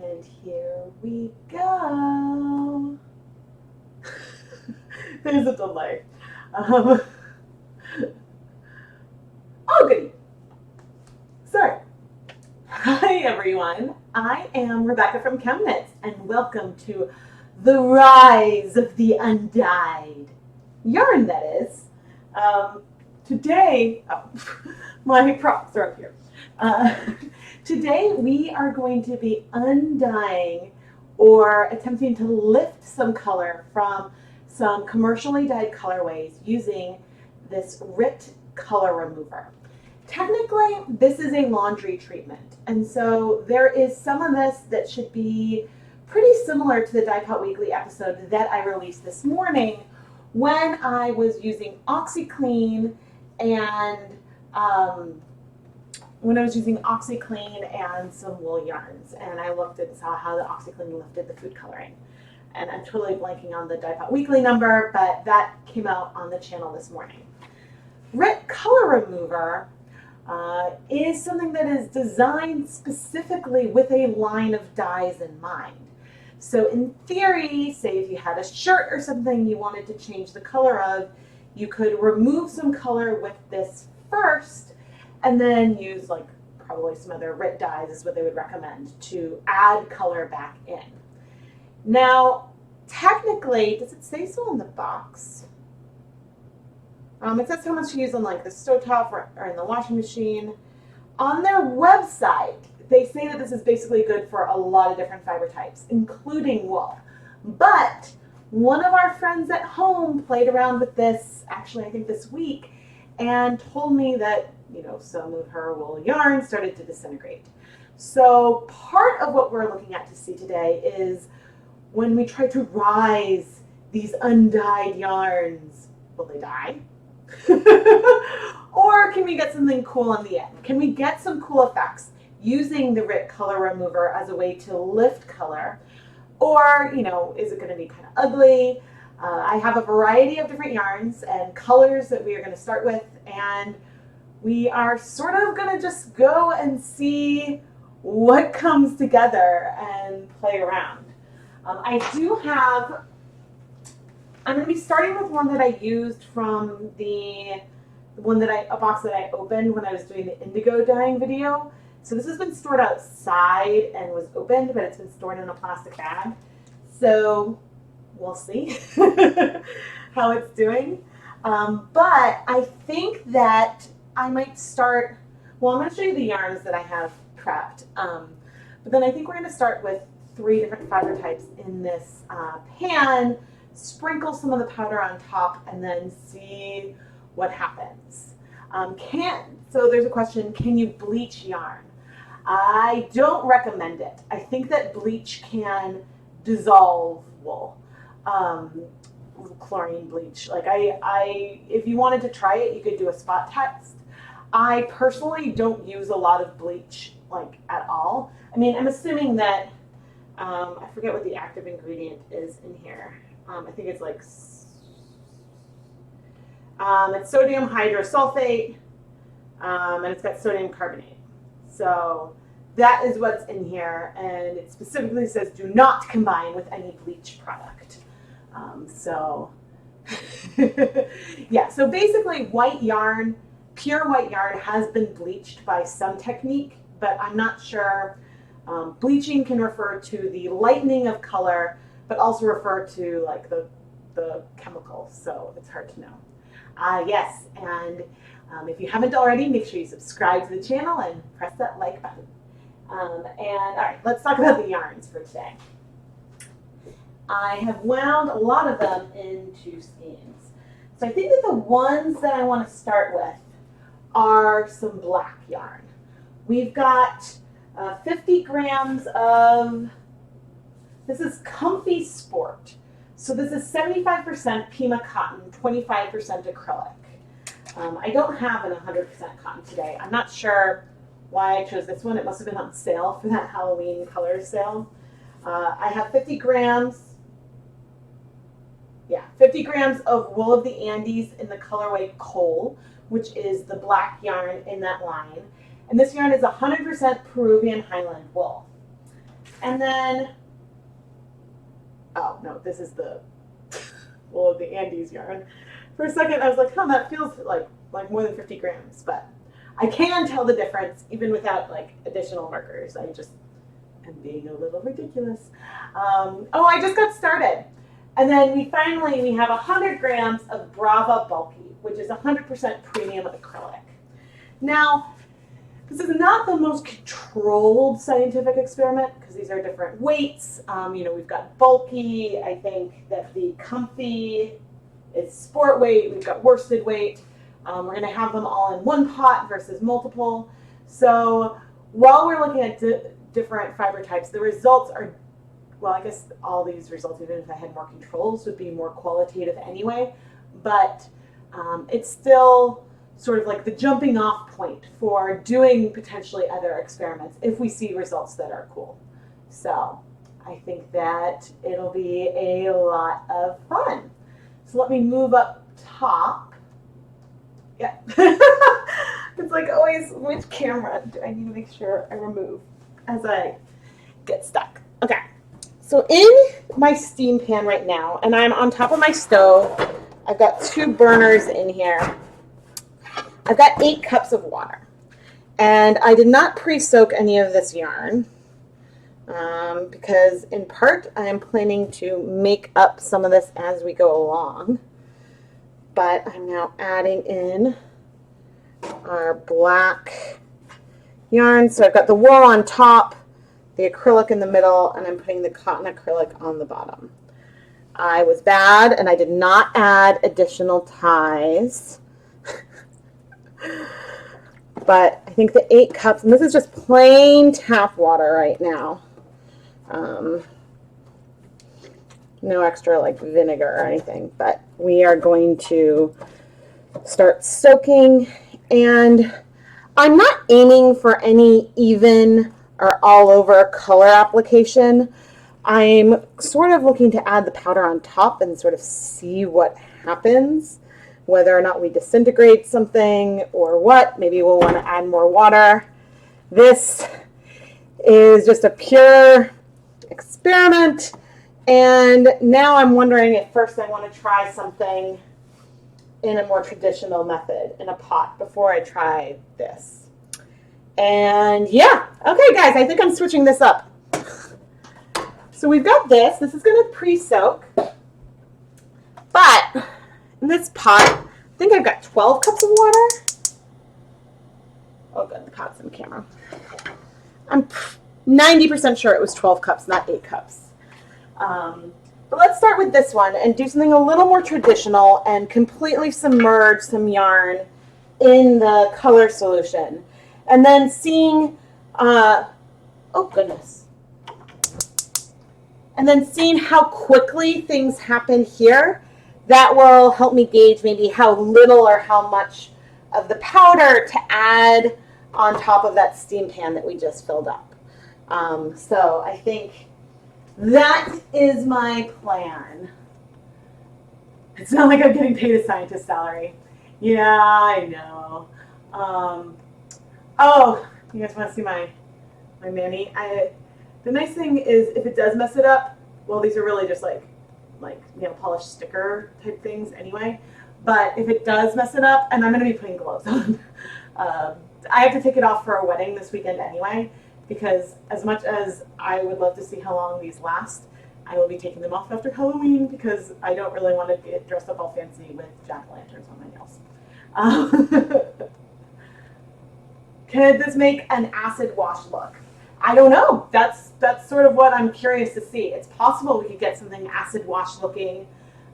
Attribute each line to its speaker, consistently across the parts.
Speaker 1: And here we go. There's a delay. Um, oh, goody. Sorry. Hi, everyone. I am Rebecca from ChemKnits, and welcome to the rise of the Undyed yarn, that is. Today, my props are up here. Today, we are going to be undying or attempting to lift some color from some commercially dyed colorways using this RIT color remover. Technically, this is a laundry treatment, and so there is some of this that should be pretty similar to the Dye Pot Weekly episode that I released this morning when I was using OxyClean and some wool yarns, and I looked and saw how the OxyClean lifted the food coloring. And I'm totally blanking on the Dye Pot Weekly number, but that came out on the channel this morning. RIT Color Remover is something that is designed specifically with a line of dyes in mind. So in theory, say if you had a shirt or something you wanted to change the color of, you could remove some color with this first and then use like probably some other RIT dyes is what they would recommend to add color back in. Now, technically, does it say so on the box? It says how much to use on like the stovetop or in the washing machine. On their website, they say that this is basically good for a lot of different fiber types, including wool. But one of our friends at home played around with this, actually I think this week, and told me that, some of her wool yarn started to disintegrate. So part of what we're looking at to see today is when we try to rise these undyed yarns, will they die? Or can we get something cool in the end? Can we get some cool effects using the RIT color remover as a way to lift color? Or, is it going to be kind of ugly? I have a variety of different yarns and colors that we are going to start with, and we are sort of going to just go and see what comes together and play around. I'm going to be starting with one that I used from a box that I opened when I was doing the indigo dyeing video. So this has been stored outside and was opened, but it's been stored in a plastic bag. So we'll see how it's doing. But I think that I might start, I'm going to show you the yarns that I have prepped. But then I think we're going to start with 3 different fiber types in this pan, sprinkle some of the powder on top, and then see what happens. So there's a question, can you bleach yarn? I don't recommend it. I think that bleach can dissolve wool. Chlorine bleach. Like if you wanted to try it, you could do a spot test. I personally don't use a lot of bleach like at all. I mean, I'm assuming that I forget what the active ingredient is in here. I think it's like it's sodium hydrosulfate, and it's got sodium carbonate. So that is what's in here, and it specifically says do not combine with any bleach product. Yeah, so basically white yarn, pure white yarn has been bleached by some technique, but I'm not sure. Bleaching can refer to the lightening of color, but also refer to like the chemicals, so it's hard to know. Yes, and if you haven't already, make sure you subscribe to the channel and press that like button. All right, let's talk about the yarns for today. I have wound a lot of them into skeins. So I think that the ones that I want to start with are some black yarn. We've got 50 grams of, this is Comfy Sport. So this is 75% Pima cotton, 25% acrylic. I don't have an 100% cotton today. I'm not sure why I chose this one. It must have been on sale for that Halloween color sale. I have 50 grams of wool of the Andes in the colorway Coal, which is the black yarn in that line. And this yarn is 100% Peruvian Highland wool. And then, oh no, this is the, well, the Andes yarn. For a second, I was like, huh, that feels like more than 50 grams, but I can tell the difference even without like additional markers. I just am being a little ridiculous. Oh, I just got started. And then we have 100 grams of Brava Bulky, which is 100% premium acrylic. Now, this is not the most controlled scientific experiment because these are different weights. We've got bulky. I think that the comfy is sport weight. We've got worsted weight. We're going to have them all in one pot versus multiple. So while we're looking at different fiber types, the results are, well, I guess all these results, even if I had more controls, would be more qualitative anyway. But it's still sort of like the jumping off point for doing potentially other experiments if we see results that are cool. So I think that it'll be a lot of fun. So let me move up top. Yeah. It's like always, which camera do I need to make sure I remove as I get stuck? Okay. So in my steam pan right now, and I'm on top of my stove, I've got 2 burners in here. I've got 8 cups of water. And I did not pre-soak any of this yarn because in part I am planning to make up some of this as we go along. But I'm now adding in our black yarn. So I've got the wool on top, the acrylic in the middle, and I'm putting the cotton acrylic on the bottom. I was bad and I did not add additional ties. But I think the 8 cups, and this is just plain tap water right now. No extra like vinegar or anything, but we are going to start soaking. And I'm not aiming for any even or all over color application. I'm sort of looking to add the powder on top and sort of see what happens, whether or not we disintegrate something or what. Maybe we'll want to add more water. This is just a pure experiment. And now I'm wondering if first I want to try something in a more traditional method in a pot before I try this. And yeah, okay guys, I think I'm switching this up. So we've got this. This is going to pre-soak. But in this pot, I think I've got 12 cups of water. Oh good, the pot's in the camera. I'm 90% sure it was 12 cups, not 8 cups. But let's start with this one and do something a little more traditional and completely submerge some yarn in the color solution. And then seeing, oh goodness. And then seeing how quickly things happen here, that will help me gauge maybe how little or how much of the powder to add on top of that steam pan that we just filled up. So I think that is my plan. It's not like I'm getting paid a scientist salary. Yeah, I know. Oh, you guys want to see my Manny? The nice thing is if it does mess it up, well, these are really just like nail polish sticker type things anyway. But if it does mess it up, and I'm going to be putting gloves on, I have to take it off for a wedding this weekend anyway, because as much as I would love to see how long these last, I will be taking them off after Halloween because I don't really want to get dressed up all fancy with jack-o'-lanterns on my nails. Could this make an acid wash look? I don't know. That's sort of what I'm curious to see. It's possible we could get something acid wash looking.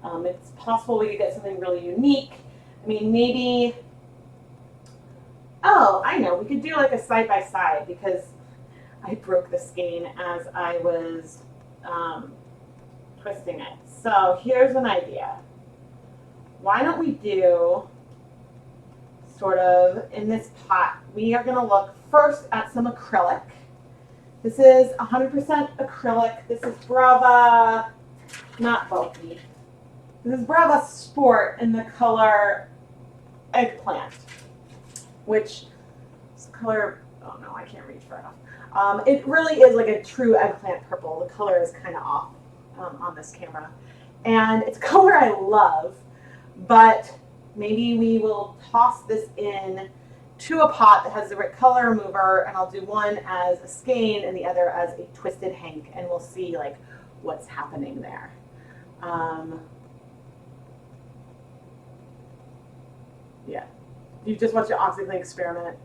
Speaker 1: It's possible we could get something really unique. I mean, maybe, oh, I know. We could do like a side-by-side because I broke the skein as I was twisting it. So here's an idea. Why don't we do sort of in this pot, we are going to look first at some acrylic. This is 100% acrylic. This is Brava, not bulky. This is Brava Sport in the color Eggplant, which is the color, oh no, I can't reach far enough. It really is like a true eggplant purple. The color is kind of off on this camera. And it's a color I love, but maybe we will toss this in to a pot that has the right color remover, and I'll do one as a skein and the other as a twisted hank, and we'll see like what's happening there. Yeah, you just watch the OxyClean experiment.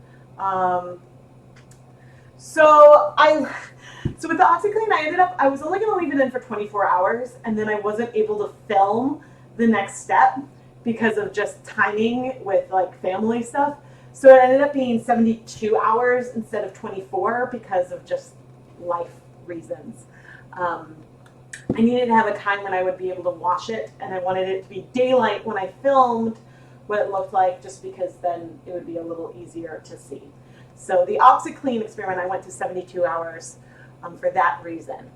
Speaker 1: So with the OxyClean, I was only going to leave it in for 24 hours, and then I wasn't able to film the next step because of just timing with like family stuff. So it ended up being 72 hours instead of 24 because of just life reasons. I needed to have a time when I would be able to wash it, and I wanted it to be daylight when I filmed what it looked like, just because then it would be a little easier to see. So the OxyClean experiment, I went to 72 hours for that reason.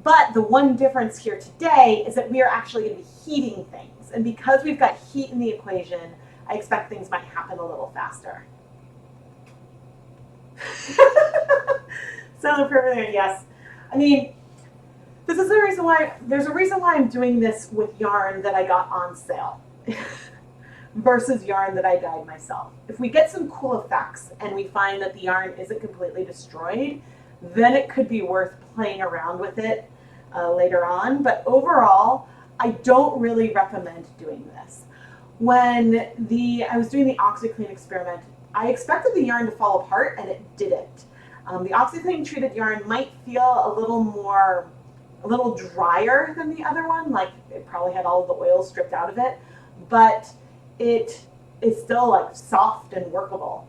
Speaker 1: But the one difference here today is that we are actually going to be heating things. And because we've got heat in the equation, I expect things might happen a little faster. So the perfect, yes. I mean, this is the reason why, there's a reason why I'm doing this with yarn that I got on sale versus yarn that I dyed myself. If we get some cool effects and we find that the yarn isn't completely destroyed, then it could be worth playing around with it later on. But overall, I don't really recommend doing this. When I was doing the OxyClean experiment, I expected the yarn to fall apart, and it didn't. The OxyClean treated yarn might feel a little drier than the other one, like it probably had all of the oil stripped out of it, but it is still like soft and workable.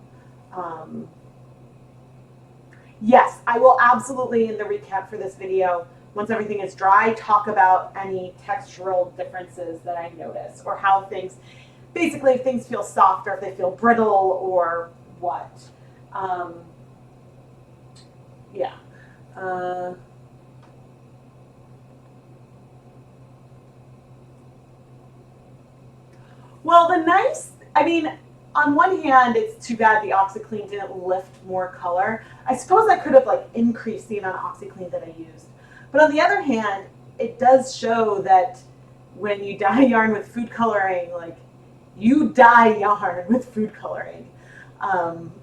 Speaker 1: Yes, I will absolutely, in the recap for this video, once everything is dry, talk about any textural differences that I notice, or how things, basically if things feel soft or if they feel brittle or what. Yeah. Well, I mean, on one hand, it's too bad the OxyClean didn't lift more color. I suppose I could have like increased the amount of OxyClean that I used. But on the other hand, it does show that when you dye yarn with food coloring, like you dye yarn with food coloring.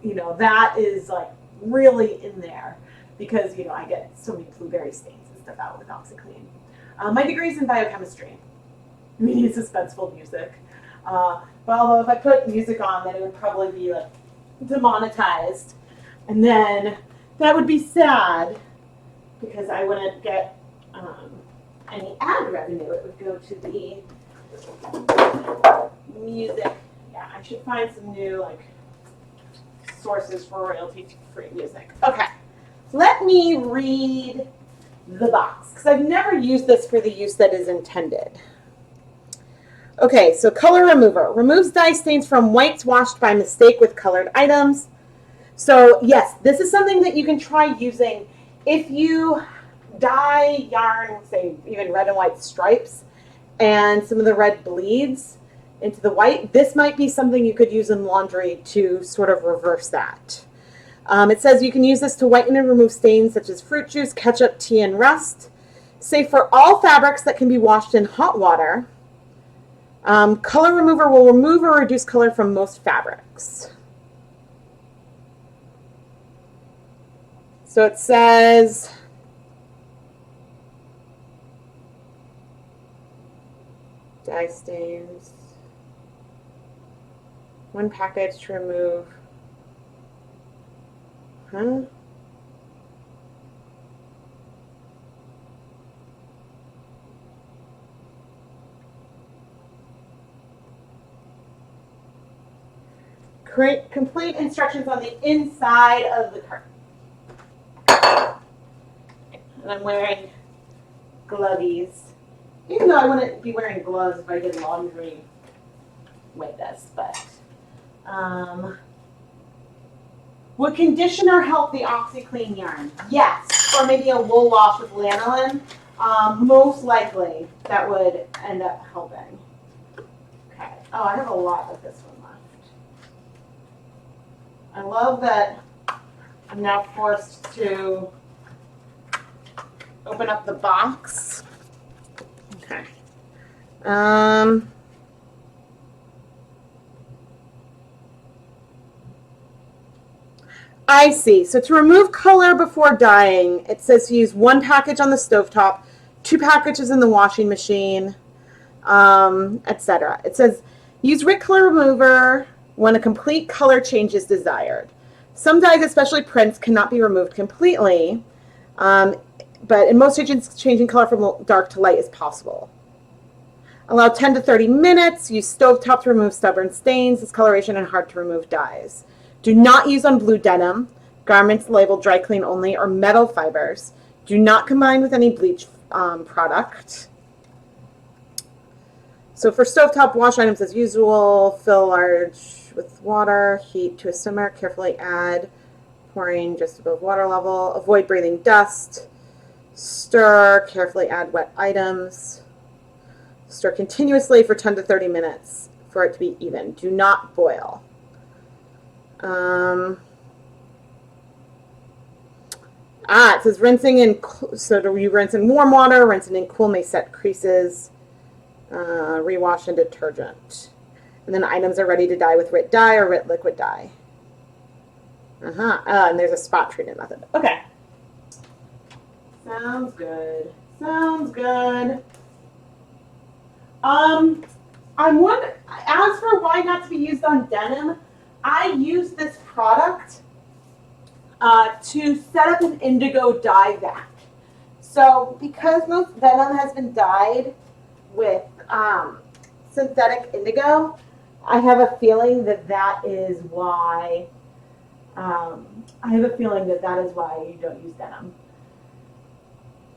Speaker 1: You know, that is like really in there because, you know, I get so many blueberry stains and stuff out with OxyClean. My degree is in biochemistry. Really suspenseful music. But although if I put music on, then it would probably be like demonetized. And then that would be sad because I wouldn't get any ad revenue. It would go to the music. Yeah, I should find some new like sources for royalty-free music. Okay, let me read the box because I've never used this for the use that is intended. Okay, so color remover. Removes dye stains from whites washed by mistake with colored items. So yes, this is something that you can try using if you dye yarn, say even red and white stripes, and some of the red bleeds into the white. This might be something you could use in laundry to sort of reverse that. It says you can use this to whiten and remove stains such as fruit juice, ketchup, tea, and rust. Safe for all fabrics that can be washed in hot water. Color remover will remove or reduce color from most fabrics. So it says, dye stains, one package to remove, complete instructions on the inside of the carton. And I'm wearing glovies. Even though I wouldn't be wearing gloves if I did laundry with this, but would conditioner help the OxyClean yarn? Yes, or maybe a wool wash with lanolin. Most likely that would end up helping. Okay. Oh, I have a lot of this one left. I love that I'm now forced to open up the box. Okay. I see. So to remove color before dyeing, it says to use 1 package on the stovetop, 2 packages in the washing machine, etc. It says use RIT color remover when a complete color change is desired. Some dyes, especially prints, cannot be removed completely, but in most agents, changing color from dark to light is possible. Allow 10 to 30 minutes. Use stovetop to remove stubborn stains, discoloration, and hard to remove dyes. Do not use on blue denim, garments labeled dry clean only, or metal fibers. Do not combine with any bleach product. So for stovetop wash items as usual, fill large with water, heat to a simmer, carefully add, pouring just above water level. Avoid breathing dust. Stir, carefully add wet items. Stir continuously for 10 to 30 minutes for it to be even. Do not boil. It says rinsing in, so you rinse in warm water, rinsing in cool may set creases, rewash in detergent. And then items are ready to dye with RIT dye or RIT liquid dye. And there's a spot treatment method. Okay. Sounds good. Sounds good. I'm wondering, as for why not to be used on denim, I use this product to set up an indigo dye vac. So because most denim has been dyed with synthetic indigo, I have a feeling that that is why. You don't use denim.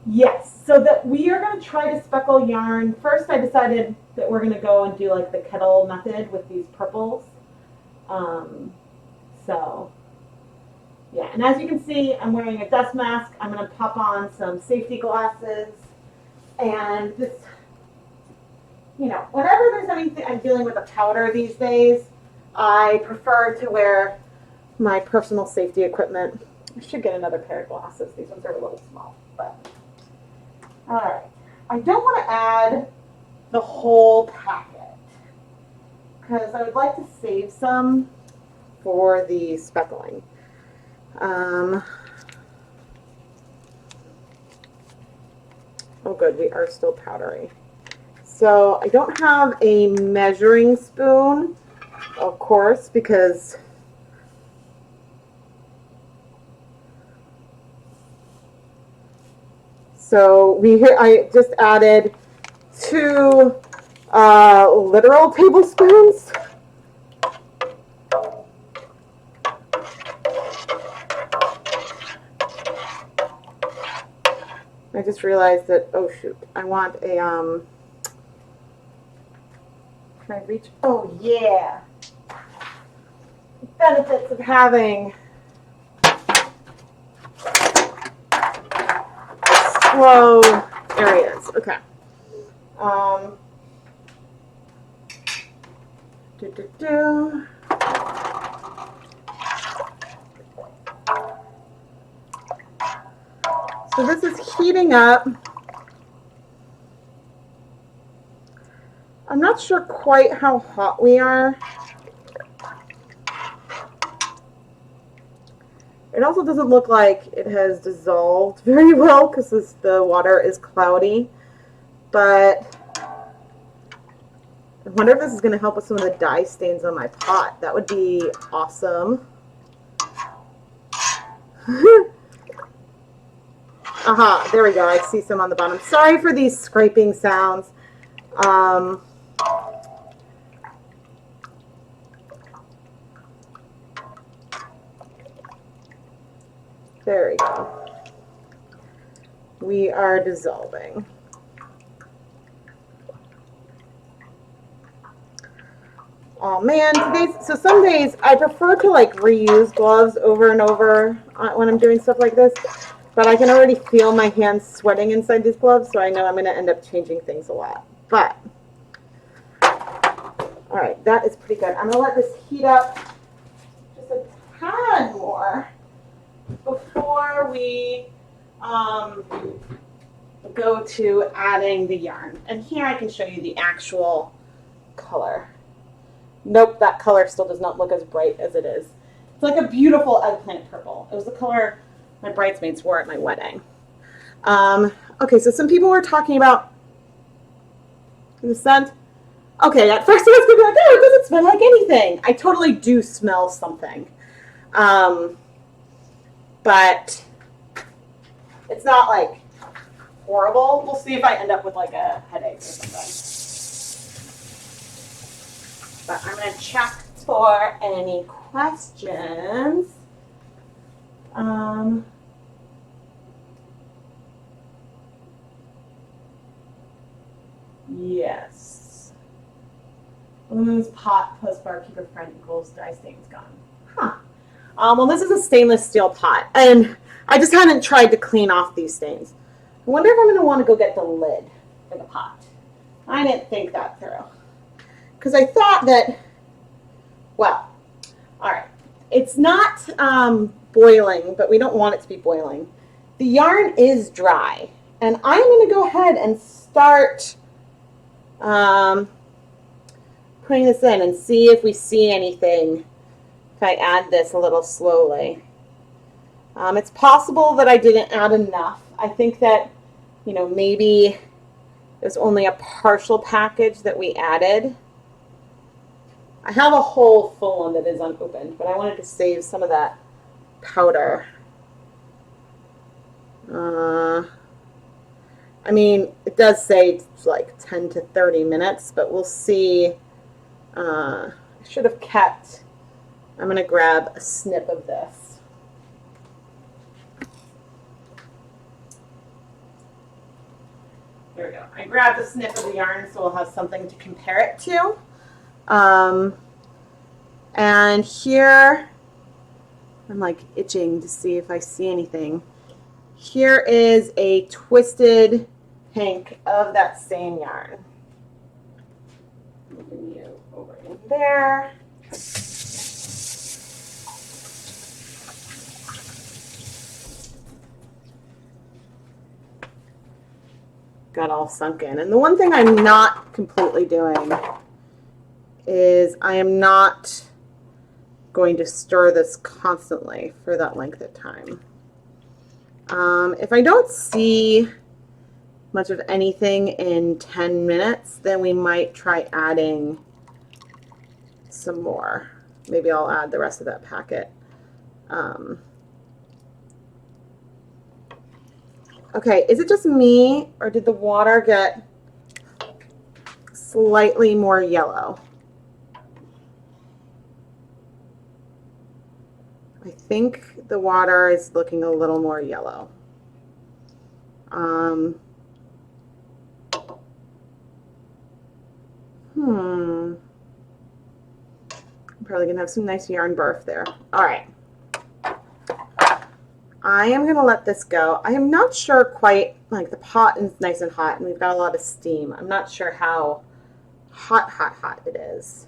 Speaker 1: Yes, so that we are going to try to speckle yarn. First, I decided that we're going to go and do like the kettle method with these purples. So, yeah, and as you can see, I'm wearing a dust mask. I'm going to pop on some safety glasses. And this, whenever there's anything, I'm dealing with a powder these days, I prefer to wear my personal safety equipment. I should get another pair of glasses. These ones are a little small, but. All right, I don't want to add the whole packet because I would like to save some for the speckling. Oh good, we are still powdery. So I don't have a measuring spoon, of course, because I just added 2 literal tablespoons. I just realized that, oh shoot, I want a, can I reach? Oh yeah. Benefits of having slow areas. Okay. So this is heating up. I'm not sure quite how hot we are. It also doesn't look like it has dissolved very well because the water is cloudy. But I wonder if this is going to help with some of the dye stains on my pot. That would be awesome. Aha, there we go. I see some on the bottom. Sorry for these scraping sounds. There we go. We are dissolving. Oh man, so some days I prefer to like reuse gloves over and over when I'm doing stuff like this, but I can already feel my hands sweating inside these gloves, so I know I'm going to end up changing things a lot. But, all right, that is pretty good. I'm going to let this heat up just a tad more. before we go to adding the yarn. And here I can show you the actual color. Nope, that color still does not look as bright as it is. It's like a beautiful eggplant purple. It was the color my bridesmaids wore at my wedding. Okay, so some people were talking about the scent. Okay, at first I was going to be like, oh, it doesn't smell like anything. I totally do smell something. But it's not like horrible. We'll see if I end up with like a headache or something. But I'm going to check for any questions. Yes. Balloons, pot, plus barkeeper friend equals dye stains gone. Huh. Well, this is a stainless steel pot, and I just haven't tried to clean off these stains. I wonder if I'm going to want to go get the lid for the pot. I didn't think that through. Because I thought that, well, all right. It's not boiling, but we don't want it to be boiling. The yarn is dry, and I'm going to go ahead and start putting this in and see if we see anything if I add this a little slowly. It's possible that I didn't add enough. I think that, you know, maybe it was only a partial package that we added. I have a whole full one that is unopened, but I wanted to save some of that powder. I mean, it does say it's like 10 to 30 minutes, but we'll see. I should have kept, I'm going to grab a snip of this. There we go. I grabbed a snip of the yarn so we'll have something to compare it to. And here, I'm like itching to see if I see anything. Here is a twisted hank of that same yarn. Moving you over in there. Got all sunk in. And the one thing I'm not completely doing is I am not going to stir this constantly for that length of time. If I don't see much of anything in 10 minutes, then we might try adding some more. Maybe I'll add the rest of that packet. Okay, is it just me, or did the water get slightly more yellow? I think the water is looking a little more yellow. I'm probably gonna have some nice yarn barf there. All right. I am gonna let this go. I am not sure quite, like the pot is nice and hot and we've got a lot of steam. I'm not sure how hot it is.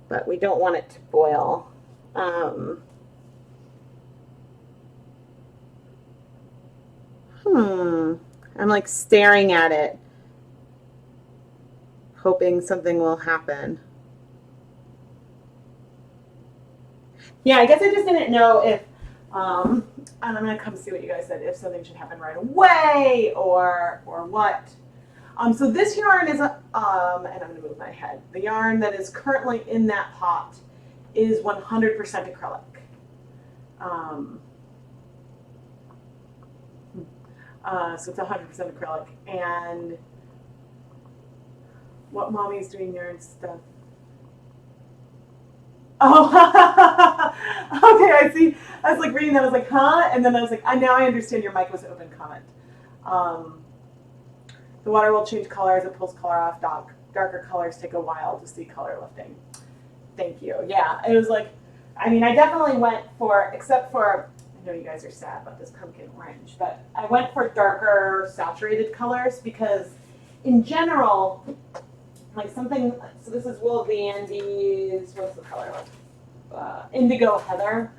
Speaker 1: But we don't want it to boil. I'm like staring at it, hoping something will happen. Yeah, I guess I just didn't know if, and I'm going to come see what you guys said, if something should happen right away or what. So this yarn is, and I'm going to move my head. The yarn that is currently in that pot is 100% acrylic. So it's 100% acrylic. And what mommy's doing yarn stuff. Oh, okay, I see. I was like reading that, I was like, huh? And then I was like, now I understand your mic was open comment. The water will change color as it pulls color off. Darker colors take a while to see color lifting. Thank you. Yeah, it was like, I mean, I definitely went for, except for, I know you guys are sad about this pumpkin orange, but I went for darker saturated colors because in general, like something, so this is Wool of the Andes, what's the color like? Indigo Heather.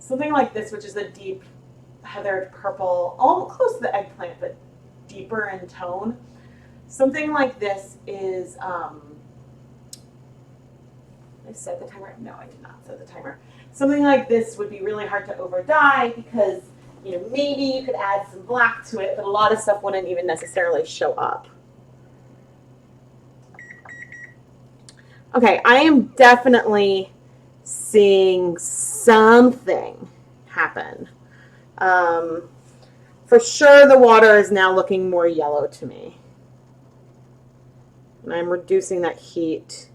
Speaker 1: something like this, which is a deep heathered purple, almost close to the eggplant, but deeper in tone. Something like this is, I set the timer? No, I did not set the timer. Something like this would be really hard to over dye because, you know, maybe you could add some black to it, but a lot of stuff wouldn't even necessarily show up. Okay, I am definitely seeing something happen. For sure the water is now looking more yellow to me. And I'm reducing that heat.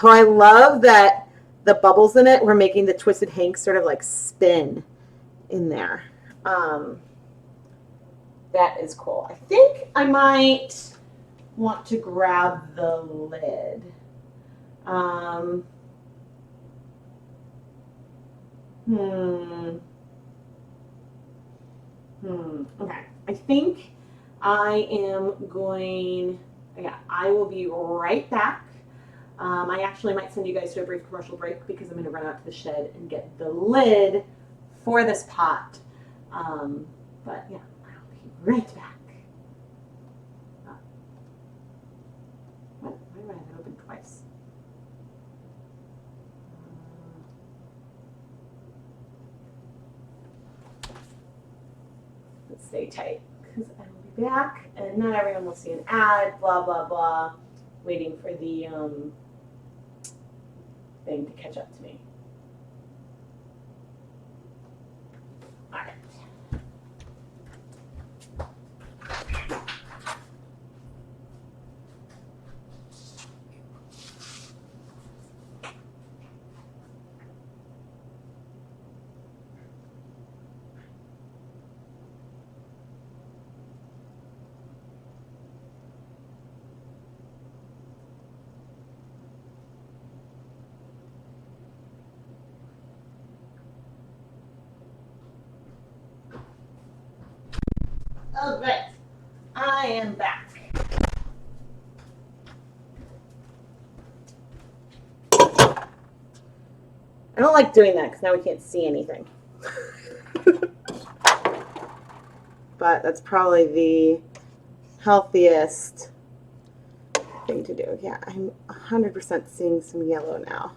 Speaker 1: Oh, I love that the bubbles in it were making the twisted hank sort of like spin in there. That is cool. I think I might want to grab the lid. Okay. I think I am going, yeah, I will be right back. I actually might send you guys to a brief commercial break because I'm going to run out to the shed and get the lid for this pot. But yeah, I'll be right back. Why do I have it open twice? Let's stay tight because I will be back and not everyone will see an ad, blah, blah, blah, waiting for the thing to catch up to me. All right. All right, I am back. I don't like doing that because now we can't see anything. But that's probably the healthiest thing to do. Yeah, I'm 100% seeing some yellow now.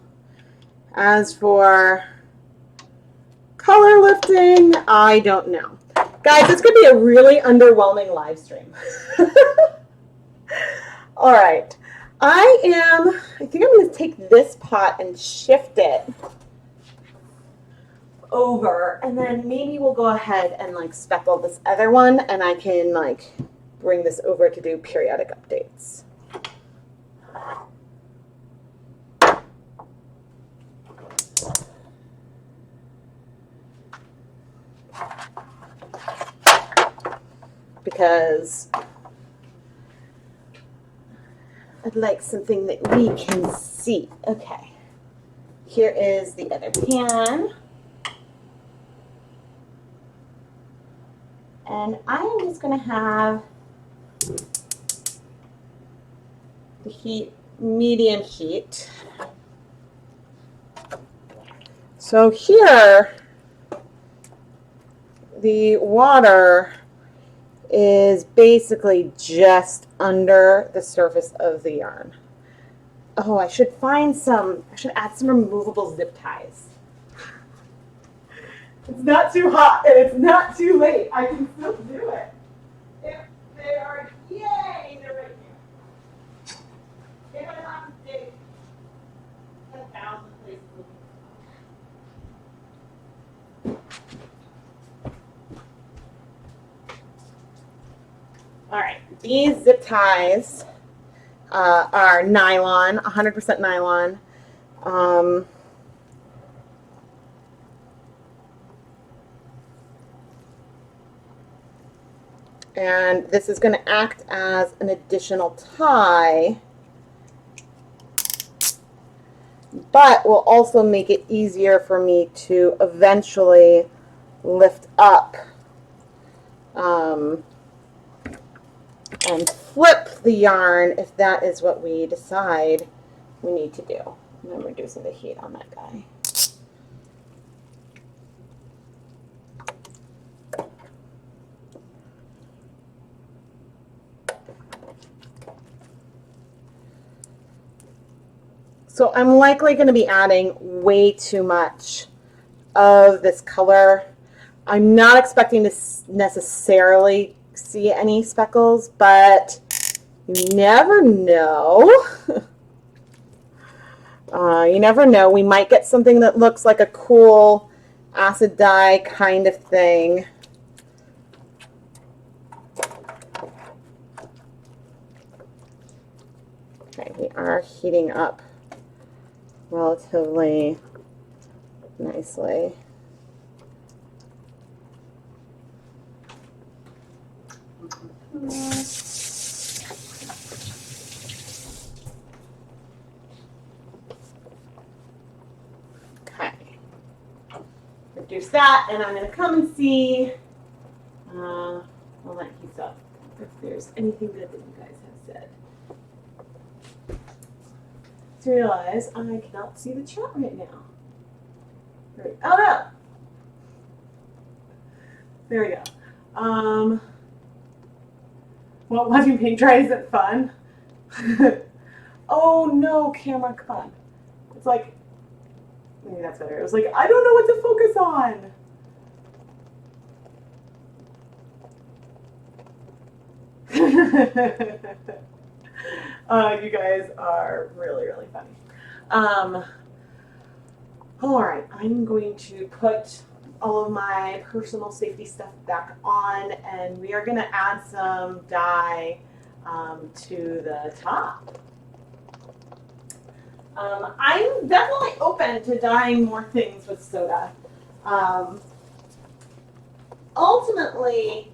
Speaker 1: As for color lifting, I don't know. Guys, this could be a really underwhelming live stream. All right. I think I'm going to take this pot and shift it over, and then maybe we'll go ahead and like speckle this other one, and I can like bring this over to do periodic updates. Because I'd like something that we can see. Okay, here is the other pan. And I am just going to have the heat, medium heat. So here, the water is basically just under the surface of the yarn. Oh, I should add some removable zip ties. It's not too hot and it's not too late. I can still do it. If they are, yay, they're right here. If I have to dig 1,000 places. All right, these zip ties are nylon, 100% nylon. And this is going to act as an additional tie, but will also make it easier for me to eventually lift up and flip the yarn if that is what we decide we need to do. And I'm reducing the heat on that guy. So I'm likely going to be adding way too much of this color. I'm not expecting to necessarily see any speckles, but you never know. You never know. We might get something that looks like a cool acid dye kind of thing. Okay, we are heating up relatively nicely. Okay, reduce that, and I'm going to come and see, I'll let you up if there's anything good that you guys have said. To realize I cannot see the chat right now. Right. Oh no! There we go. Well, watching paint dry isn't fun. Oh no, camera, come on. It's like, maybe that's better. It was like, I don't know what to focus on. You guys are really, really funny. All right, I'm going to put all of my personal safety stuff back on, and we are going to add some dye to the top. I'm definitely open to dyeing more things with soda. Ultimately,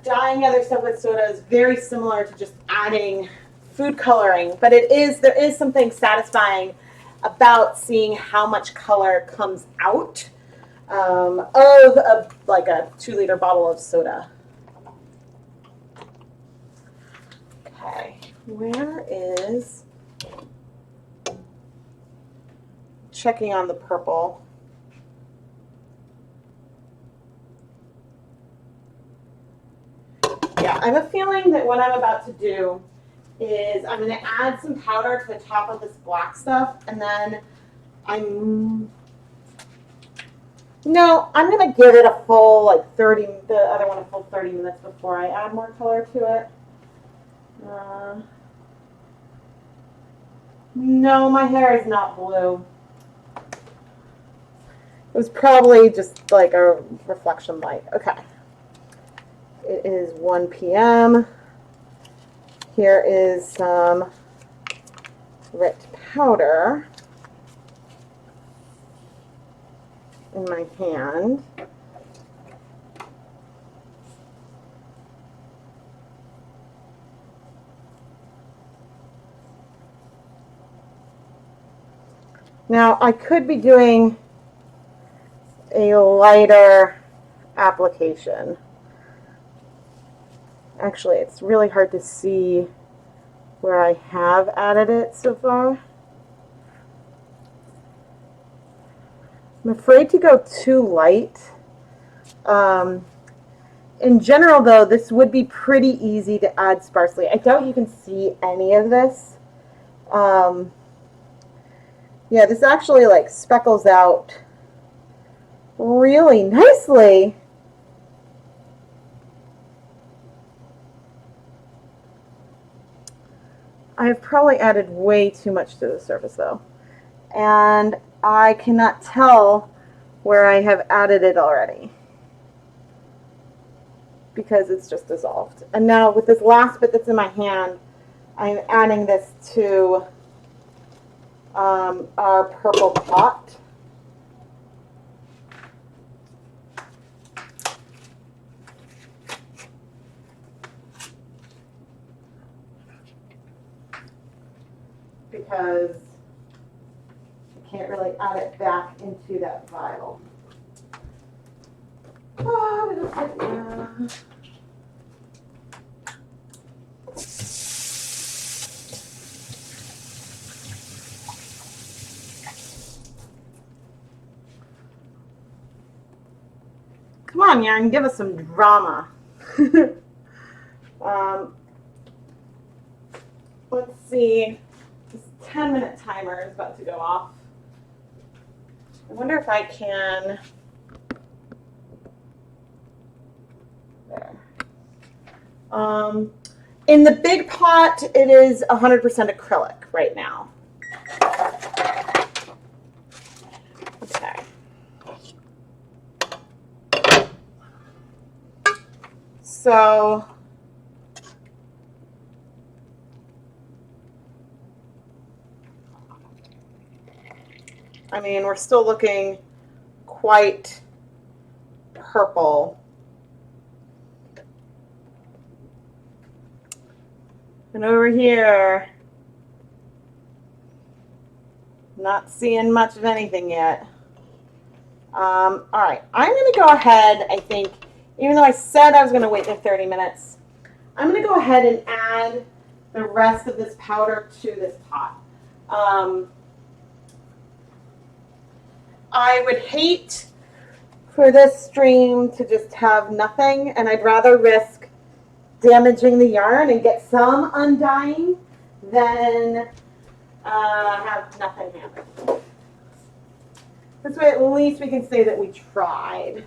Speaker 1: dyeing other stuff with soda is very similar to just adding food coloring, but there is something satisfying about seeing how much color comes out of like a 2-liter bottle of soda. Okay, where is, checking on the purple. Yeah, I have a feeling that what I'm about to do is I'm going to add some powder to the top of this black stuff, and then I'm going to give it a full like 30, the other one a full 30 minutes before I add more color to it. No, my hair is not blue. It was probably just like a reflection light. Okay. It is 1 p.m. Here is some Rit powder in my hand. Now, I could be doing a lighter application. Actually, it's really hard to see where I have added it so far. I'm afraid to go too light. In general, though, this would be pretty easy to add sparsely. I doubt you can see any of this. Yeah, this actually like speckles out really nicely. I've probably added way too much to the surface though, and I cannot tell where I have added it already because it's just dissolved. And now with this last bit that's in my hand, I'm adding this to our purple pot. Because I can't really add it back into that vial. Come on, Yarn, give us some drama. Let's see. 10-minute timer is about to go off. I wonder if I can, there. In the big pot, it is 100% acrylic right now. Okay. So, I mean, we're still looking quite purple. And over here, not seeing much of anything yet. All right, I'm going to go ahead, I think, even though I said I was going to wait the 30 minutes, I'm going to go ahead and add the rest of this powder to this pot. I would hate for this stream to just have nothing, and I'd rather risk damaging the yarn and get some undying than have nothing happen. This way at least we can say that we tried.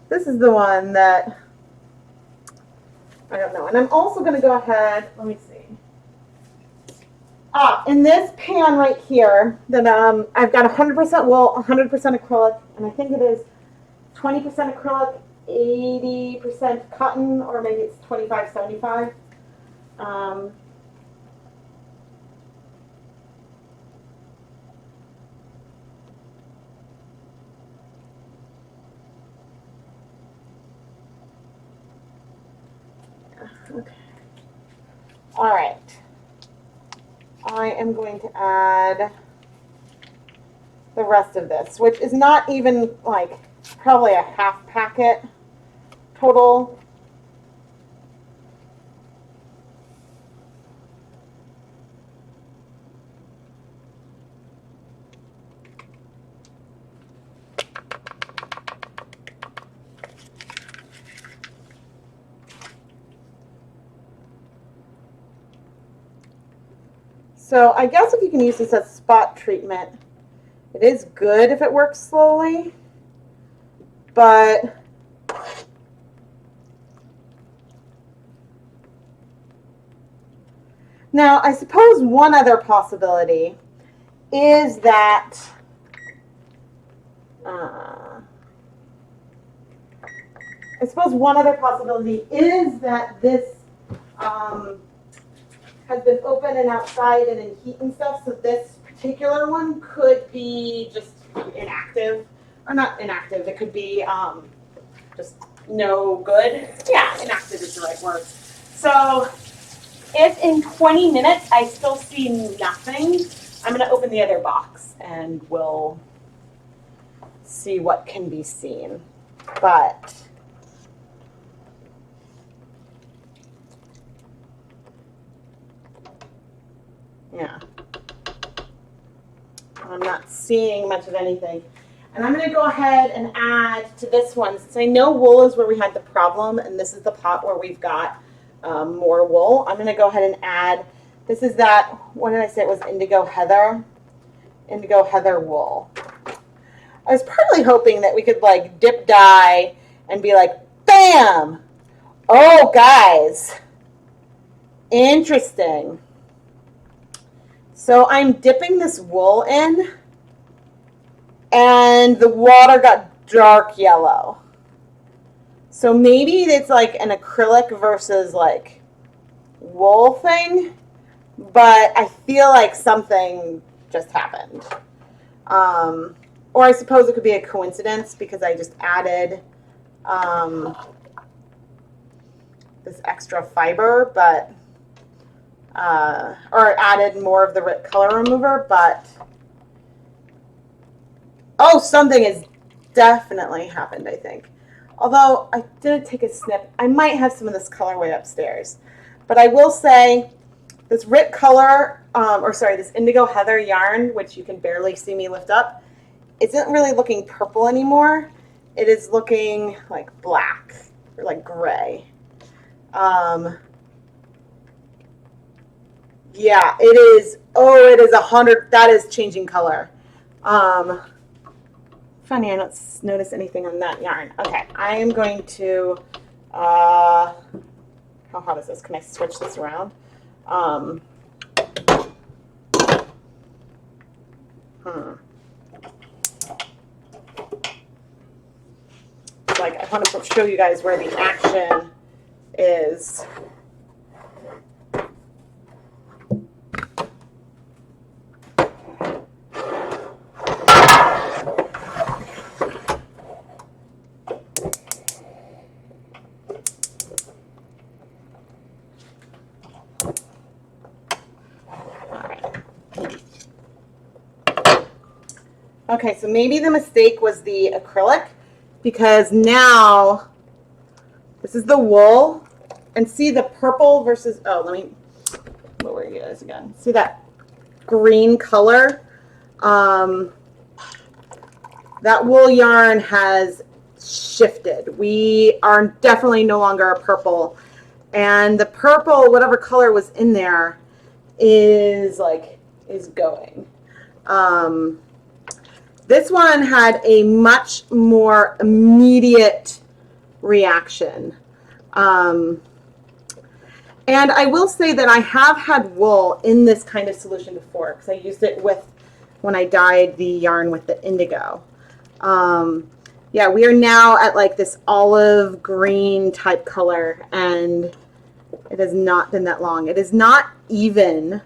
Speaker 1: This is the one that I don't know. And I'm also going to go ahead, let me see. In this pan right here, that I've got 100% wool, 100% acrylic, and I think it is 20% acrylic, 80% cotton, or maybe it's 25-75. Okay. All right. I am going to add the rest of this, which is not even like probably a half packet total. So I guess if you can use this as spot treatment, it is good if it works slowly, but now I suppose one other possibility is that this has been open and outside and in heat and stuff, so this particular one could be just inactive, or not inactive, it could be just no good. Yeah, inactive is the right word. So if in 20 minutes I still see nothing, I'm going to open the other box and we'll see what can be seen. But yeah, I'm not seeing much of anything. And I'm going to go ahead and add to this one, since I know wool is where we had the problem, and this is the pot where we've got more wool. I'm going to go ahead and add, this is that, what did I say it was, indigo heather wool. I was partly hoping that we could like dip dye and be like, bam! Oh, guys, interesting. So I'm dipping this wool in, and the water got dark yellow. So maybe it's like an acrylic versus like wool thing, but I feel like something just happened. Or I suppose it could be a coincidence because I just added this extra fiber, but or added more of the RIT color remover, but oh, something has definitely happened, I think. Although I didn't take a snip. I might have some of this colorway upstairs. But I will say this RIT color, this indigo heather yarn, which you can barely see me lift up, isn't really looking purple anymore. It is looking like black. or like gray. Yeah, it is. Oh, it is 100. That is changing color. Funny, I don't notice anything on that yarn. Okay, I am going to, how hot is this? Can I switch this around? Like, I want to show you guys where the action is. Okay, so maybe the mistake was the acrylic, because now this is the wool, and see the purple versus, oh, let me lower you guys again. See that green color? That wool yarn has shifted. We are definitely no longer a purple, and the purple, whatever color was in there, is going. This one had a much more immediate reaction. And I will say that I have had wool in this kind of solution before, because I used it when I dyed the yarn with the indigo. Yeah, we are now at like this olive green type color, and it has not been that long. It is not even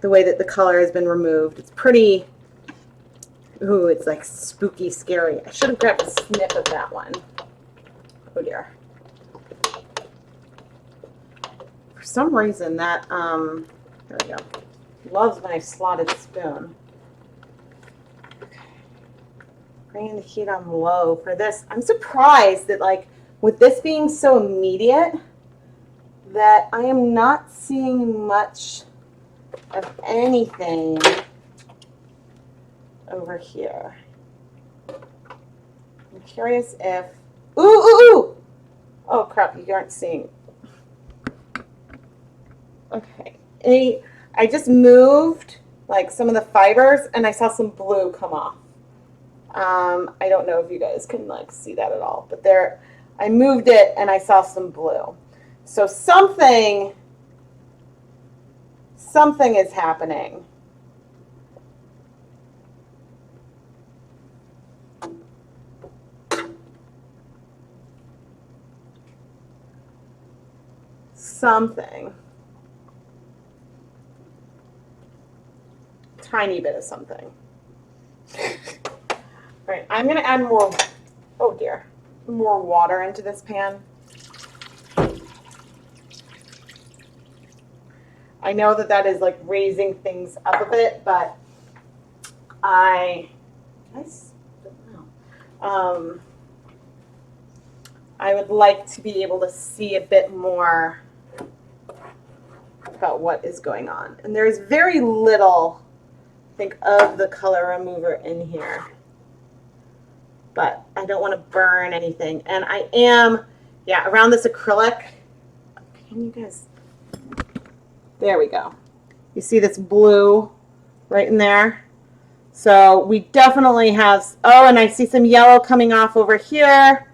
Speaker 1: the way that the color has been removed. It's pretty, ooh, it's like spooky, scary. I should have grabbed a snip of that one. Oh dear. For some reason that, there we go. Loves my slotted spoon. Okay. Bringing the heat on low for this. I'm surprised that, like, with this being so immediate, that I am not seeing much of anything over here. I'm curious if, ooh, ooh, ooh! Oh crap, you aren't seeing. Okay, I just moved like some of the fibers, and I saw some blue come off. I don't know if you guys can like see that at all, but there, I moved it and I saw some blue. So something is happening. Something. Tiny bit of something. All right, I'm going to add more, oh dear, more water into this pan. I know that that is like raising things up a bit, but I would like to be able to see a bit more about what is going on. And there's very little, I think, of the color remover in here. But I don't want to burn anything. And I am, yeah, around this acrylic. Can you guys, there we go. You see this blue right in there? So we definitely have, oh, and I see some yellow coming off over here.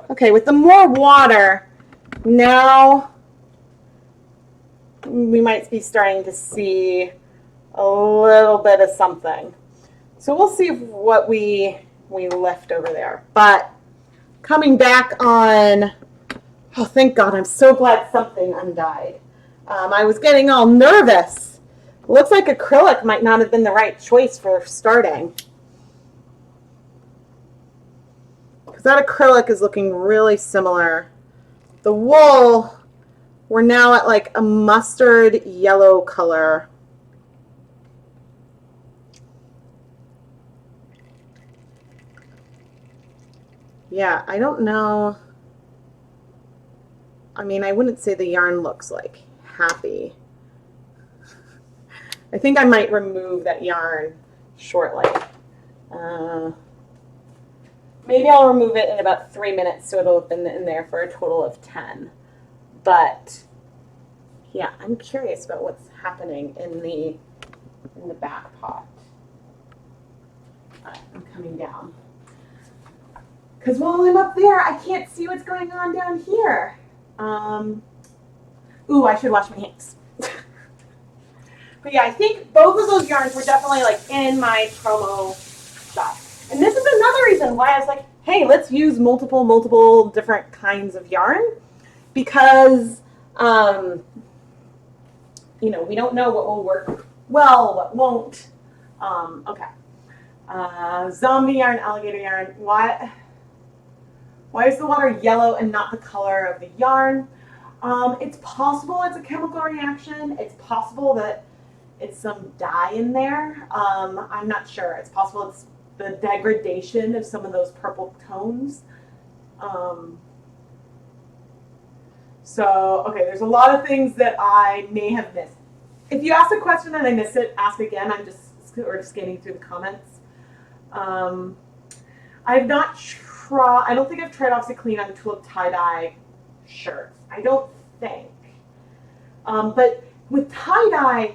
Speaker 1: Okay, with the more water, now we might be starting to see a little bit of something. So we'll see what we left over there. But coming back on, oh, thank God, I'm so glad something undyed. I was getting all nervous. It looks like acrylic might not have been the right choice for starting. Because that acrylic is looking really similar. The wool, we're now at like a mustard yellow color. Yeah, I don't know. I mean, I wouldn't say the yarn looks like happy. I think I might remove that yarn shortly. maybe I'll remove it in about 3 minutes, so it'll have been in there for a total of 10. But yeah, I'm curious about what's happening in the back pot. All right, I'm coming down. Because while I'm up there, I can't see what's going on down here. Ooh, I should wash my hands. But yeah, I think both of those yarns were definitely like in my promo shop. And this is another reason why I was like, hey, let's use multiple different kinds of yarn. Because, you know, we don't know what will work well, what won't. Okay. Zombie yarn, alligator yarn. Why is the water yellow and not the color of the yarn? It's possible it's a chemical reaction. It's possible that it's some dye in there. I'm not sure. It's possible it's the degradation of some of those purple tones. So, okay, there's a lot of things that I may have missed. If you ask a question and I miss it, ask again. I'm just scanning through the comments. I've not tried, I don't think I've tried OxyClean on tulip tie-dye shirts. I don't think. But with tie-dyes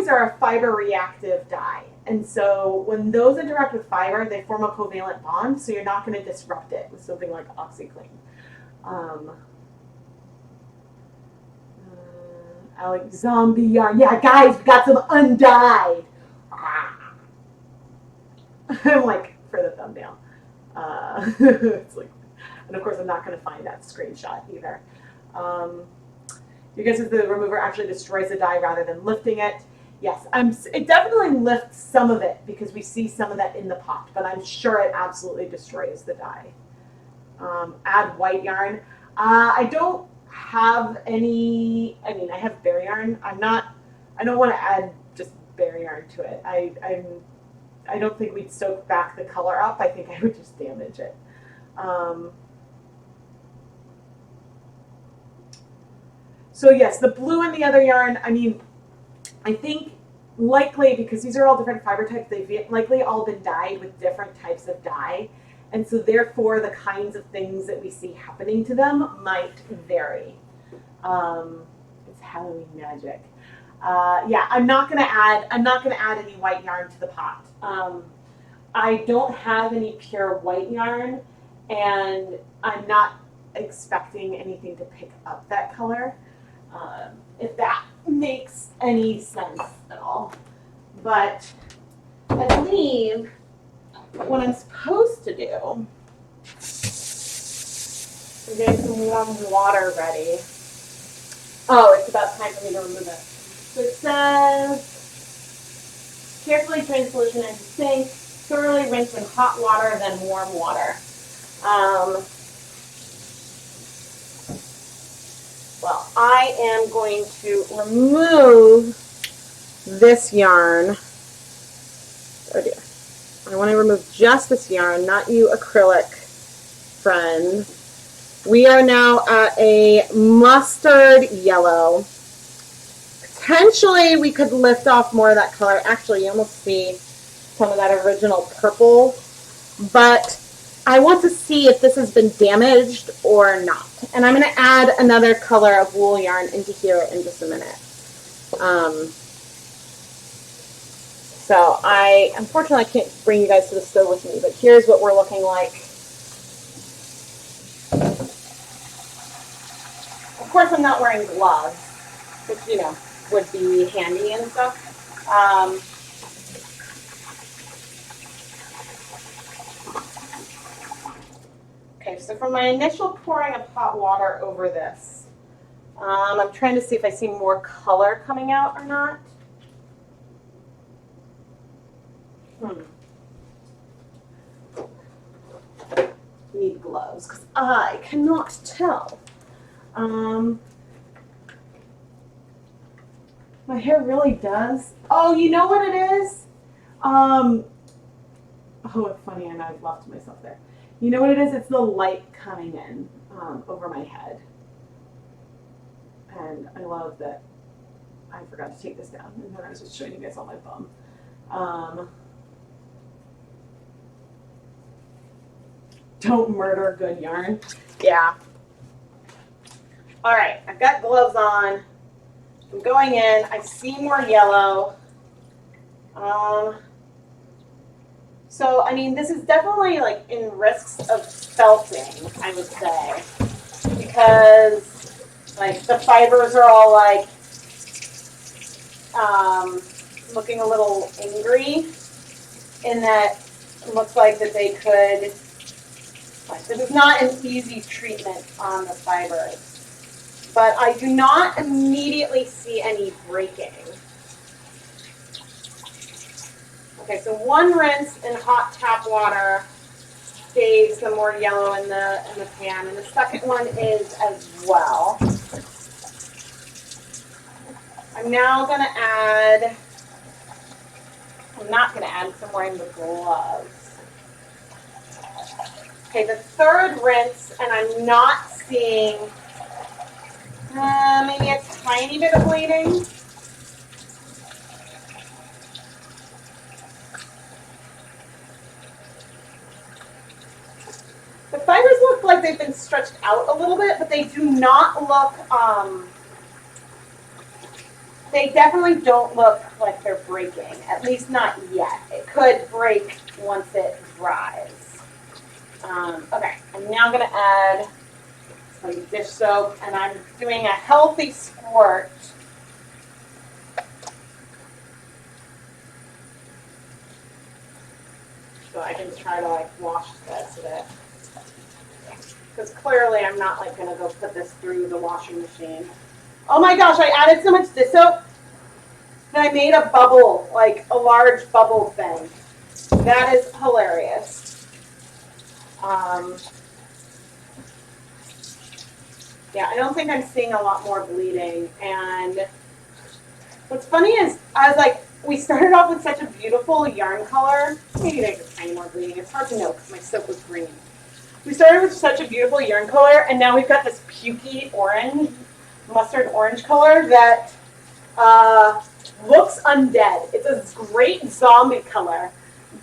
Speaker 1: are a fiber reactive dye. And so when those interact with fiber, they form a covalent bond, so you're not going to disrupt it with something like OxyClean. Zombie yarn. Yeah, guys, we got some undyed. I'm like, for the thumbnail. It's like, and of course I'm not going to find that screenshot either. You guess if the remover actually destroys the dye rather than lifting it. Yes, it definitely lifts some of it because we see some of that in the pot, but I'm sure it absolutely destroys the dye. Add white yarn. I don't have any, I mean, I have bare yarn. I don't want to add just bare yarn to it. I don't think we'd soak back the color up. I think I would just damage it. So yes, the blue in the other yarn, I mean, I think likely, because these are all different fiber types, they've likely all been dyed with different types of dye. And so therefore the kinds of things that we see happening to them might vary. It's Halloween magic. Yeah, I'm not gonna add any white yarn to the pot. I don't have any pure white yarn, and I'm not expecting anything to pick up that color, if that makes any sense at all. But I believe what I'm supposed to do, I'm getting some warm water ready. Oh, it's about time for me to remove it. So it says, carefully drain solution into sink, thoroughly rinse in hot water, then warm water. Well, I am going to remove this yarn. Oh dear. I want to remove just this yarn, not you acrylic friend. We are now at a mustard yellow. Potentially we could lift off more of that color. Actually, you almost see some of that original purple, but I want to see if this has been damaged or not. And I'm going to add another color of wool yarn into here in just a minute. So unfortunately, I can't bring you guys to the stove with me, but here's what we're looking like. Of course, I'm not wearing gloves, which, you know, would be handy and stuff. Okay, so for my initial pouring of hot water over this, I'm trying to see if I see more color coming out or not. Need gloves because I cannot tell. My hair really does. Oh, you know what it is? Oh, it's funny, and I've left myself there. You know what it is? It's the light coming in over my head. And I love that I forgot to take this down, and then I was just showing you guys all my bum. Don't murder good yarn. Yeah. All right, I've got gloves on. I'm going in. I see more yellow. So, I mean, this is definitely like in risks of felting, I would say, because like the fibers are all like looking a little angry in that it looks like that they could, like, this is not an easy treatment on the fibers, but I do not immediately see any breaking. Okay, so one rinse in hot tap water gave some more yellow in the pan, and the second one is as well. I'm now going to add, I'm not going to add some more in the gloves. Okay, the third rinse, and I'm not seeing maybe a tiny bit of bleeding. The fibers look like they've been stretched out a little bit, but they do not look, they definitely don't look like they're breaking, at least not yet. It could break once it dries. Okay, I'm now going to add some dish soap, and I'm doing a healthy squirt. So I can try to like wash this a bit. Because clearly I'm not like going to go put this through the washing machine. Oh my gosh, I added so much dish soap that I made a bubble, like a large bubble thing. That is hilarious. Yeah, I don't think I'm seeing a lot more bleeding. And what's funny is I was like, we started off with such a beautiful yarn color. Maybe there's a tiny more bleeding. It's hard to know because my soap was green. We started with such a beautiful yarn color, and now we've got this pukey orange, mustard orange color that looks undead. It's a great zombie color,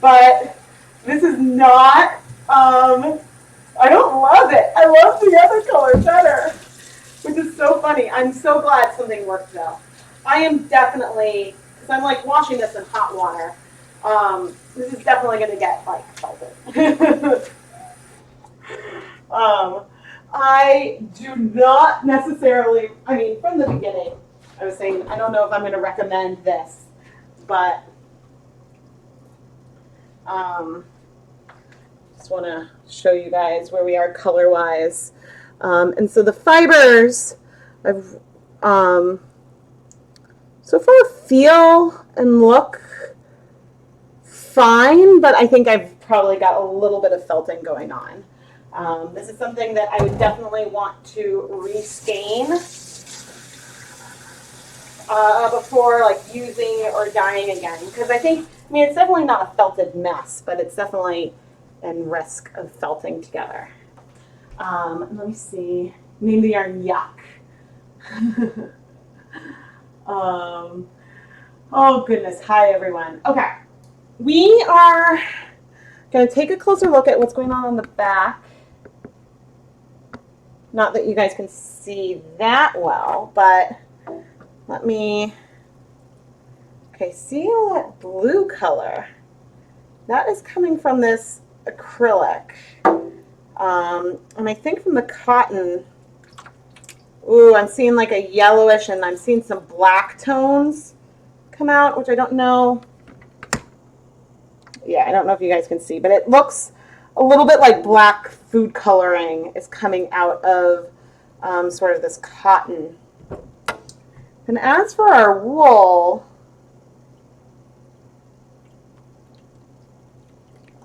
Speaker 1: but this is not, I don't love it. I love the other color better, which is so funny. I'm so glad something worked though. I am definitely, because I'm like washing this in hot water, this is definitely going to get like salted. I do not necessarily, I mean, from the beginning, I was saying, I don't know if I'm going to recommend this, but just want to show you guys where we are color-wise. And so the fibers, I've so far feel and look fine, but I think I've probably got a little bit of felting going on. This is something that I would definitely want to reskein before like using or dyeing again, because I think, I mean, it's definitely not a felted mess, but it's definitely in risk of felting together. Let me see. Name the yarn Yuck. Oh goodness. Hi everyone. Okay, we are going to take a closer look at what's going on the back. Not that you guys can see that well, but let me, okay, see all that blue color? That is coming from this acrylic. And I think from the cotton, ooh, I'm seeing like a yellowish, and I'm seeing some black tones come out, which I don't know. Yeah, I don't know if you guys can see, but it looks a little bit like black food coloring is coming out of sort of this cotton. And as for our wool,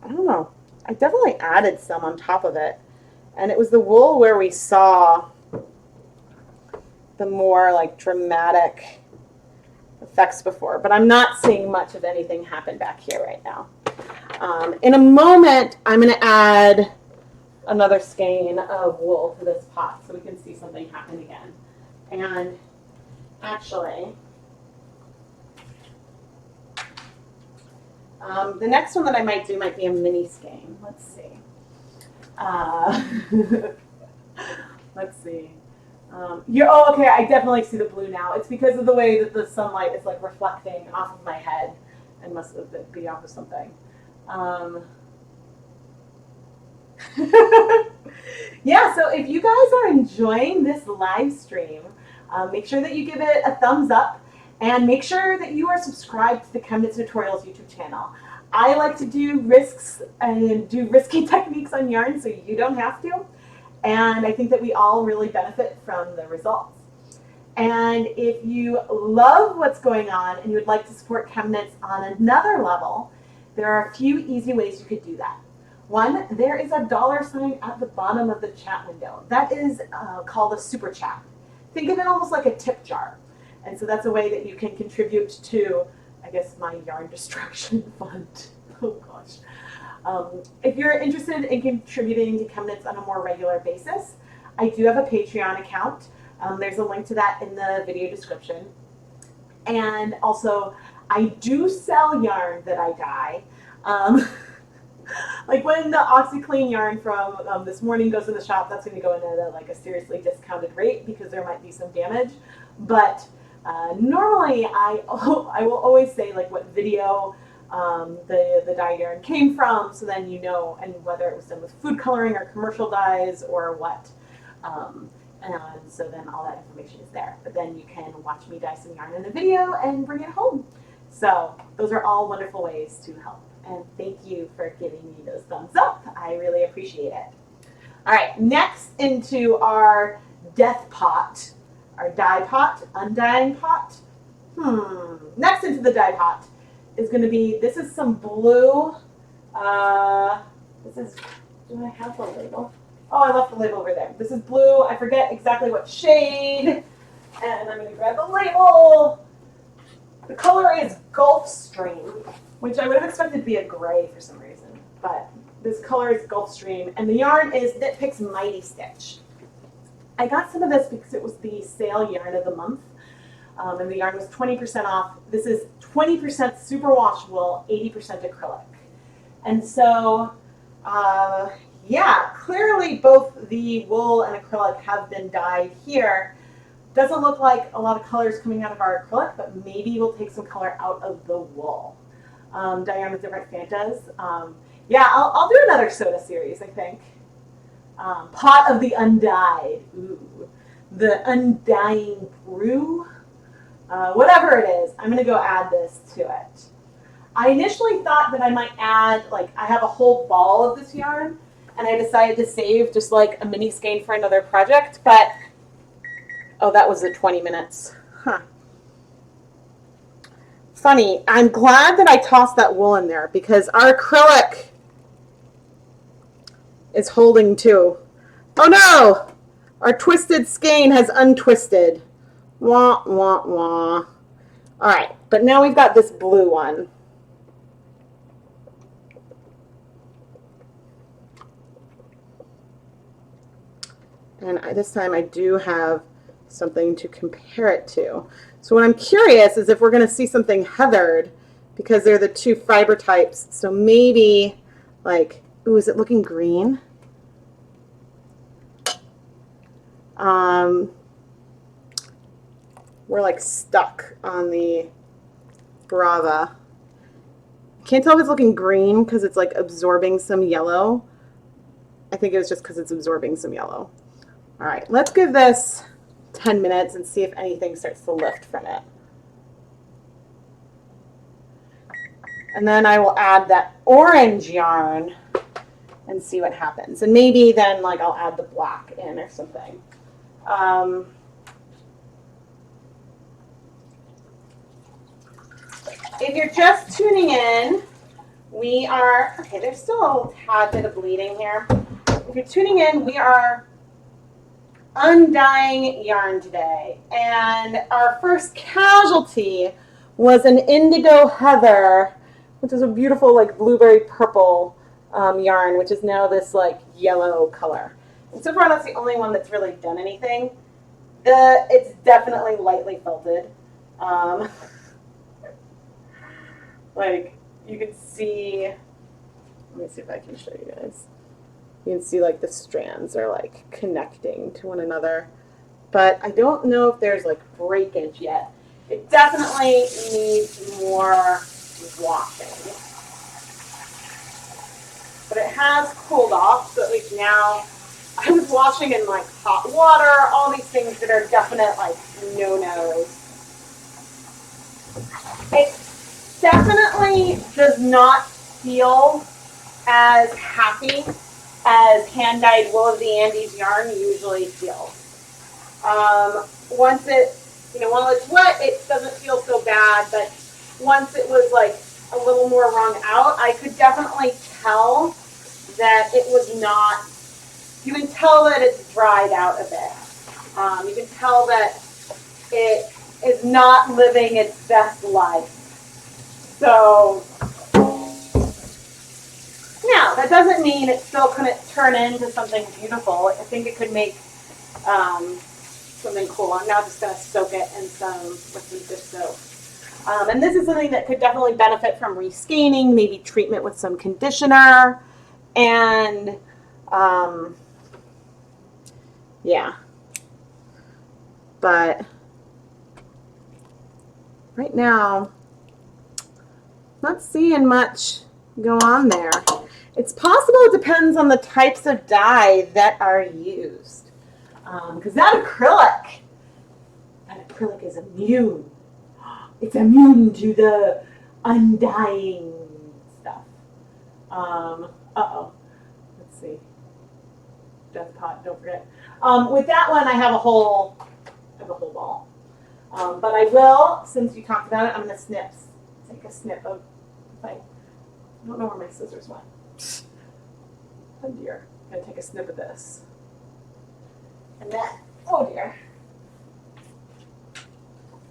Speaker 1: I don't know. I definitely added some on top of it. And it was the wool where we saw the more like dramatic effects before. But I'm not seeing much of anything happen back here right now. In a moment, I'm going to add another skein of wool to this pot so we can see something happen again. And actually, the next one that I might do might be a mini skein. Let's see. Uh, let's see. Oh, okay, I definitely see the blue now. It's because of the way that the sunlight is like reflecting off of my head and must be off of something. Yeah, so if you guys are enjoying this live stream, make sure that you give it a thumbs up and make sure that you are subscribed to the ChemKnits Tutorials YouTube channel. I like to do risks and do risky techniques on yarn so you don't have to. And I think that we all really benefit from the results. And if you love what's going on and you would like to support ChemKnits on another level, there are a few easy ways you could do that. One, there is a $sign at the bottom of the chat window. That is called a super chat. Think of it almost like a tip jar. And so that's a way that you can contribute to, I guess, my yarn destruction fund. Oh gosh. If you're interested in contributing to ChemKnits on a more regular basis, I do have a Patreon account. There's a link to that in the video description. And also, I do sell yarn that I dye. Like when the OxyClean yarn from this morning goes in the shop, that's going to go in at like a seriously discounted rate because there might be some damage. But normally, I will always say like what video the dye yarn came from, so then you know, and whether it was done with food coloring or commercial dyes or what. And so then all that information is there. But then you can watch me dye some yarn in a video and bring it home. So those are all wonderful ways to help. And thank you for giving me those thumbs up. I really appreciate it. All right, next into our death pot, our dye pot, undying pot. Next into the dye pot is going to be, this is some blue. Do I have the label? Oh, I left the label over there. This is blue. I forget exactly what shade. And I'm going to grab the label. The color is Gulfstream, which I would have expected to be a gray for some reason. But this color is Gulfstream. And the yarn is Knit Picks Mighty Stitch. I got some of this because it was the sale yarn of the month. And the yarn was 20% off. This is 20% superwash wool, 80% acrylic. And so, yeah, clearly both the wool and acrylic have been dyed here. Doesn't look like a lot of color is coming out of our acrylic, but maybe we'll take some color out of the wool. Dye yarn with different Fantas. Yeah, I'll do another soda series, I think. Pot of the Undyed. Ooh. The Undying Brew. Whatever it is, I'm going to go add this to it. I initially thought that I might add, like, I have a whole ball of this yarn, and I decided to save just like a mini skein for another project, but, oh, that was the 20 minutes. Huh. Funny, I'm glad that I tossed that wool in there because our acrylic is holding too. Oh no! Our twisted skein has untwisted. Wah, wah, wah. All right, but now we've got this blue one. And this time I do have something to compare it to. So what I'm curious is if we're going to see something heathered because they're the two fiber types. So maybe like, ooh, is it looking green? We're like stuck on the Brava. Can't tell if it's looking green because it's like absorbing some yellow. I think it was just because it's absorbing some yellow. All right, let's give this 10 minutes and see if anything starts to lift from it. And then I will add that orange yarn and see what happens. And maybe then like I'll add the black in or something. If you're just tuning in, we are, okay, there's still a little tad bit of bleeding here. If you're tuning in, we are undying yarn today. And our first casualty was an indigo heather, which is a beautiful like blueberry purple yarn, which is now this like yellow color. And so far that's the only one that's really done anything. It's definitely lightly felted. Like you can see, let me see if I can show you guys. You can see like the strands are like connecting to one another. But I don't know if there's like breakage yet. It definitely needs more washing. But it has cooled off, so at least now I was washing in like hot water, all these things that are definite like no-nos. It definitely does not feel as happy as hand-dyed wool of the Andes yarn usually feels. Once it, while it's wet, it doesn't feel so bad, but once it was like a little more wrung out, I could definitely tell that it was not, you can tell that it's dried out a bit. You can tell that it is not living its best life. So, now, that doesn't mean it still couldn't turn into something beautiful. I think it could make something cool. I'm now just going to soak it in with some dish soap. And this is something that could definitely benefit from rescaling, maybe treatment with some conditioner, and yeah. But right now, not seeing much go on there. It's possible it depends on the types of dye that are used. Because that acrylic is immune. It's immune to the undying stuff. Uh-oh. Let's see. Death pot, don't forget. With that one, I have a whole ball. But I will, since you talked about it, I'm going to take a snip of, I don't know where my scissors went. Oh dear. I'm going to take a snip of this. And then, oh dear.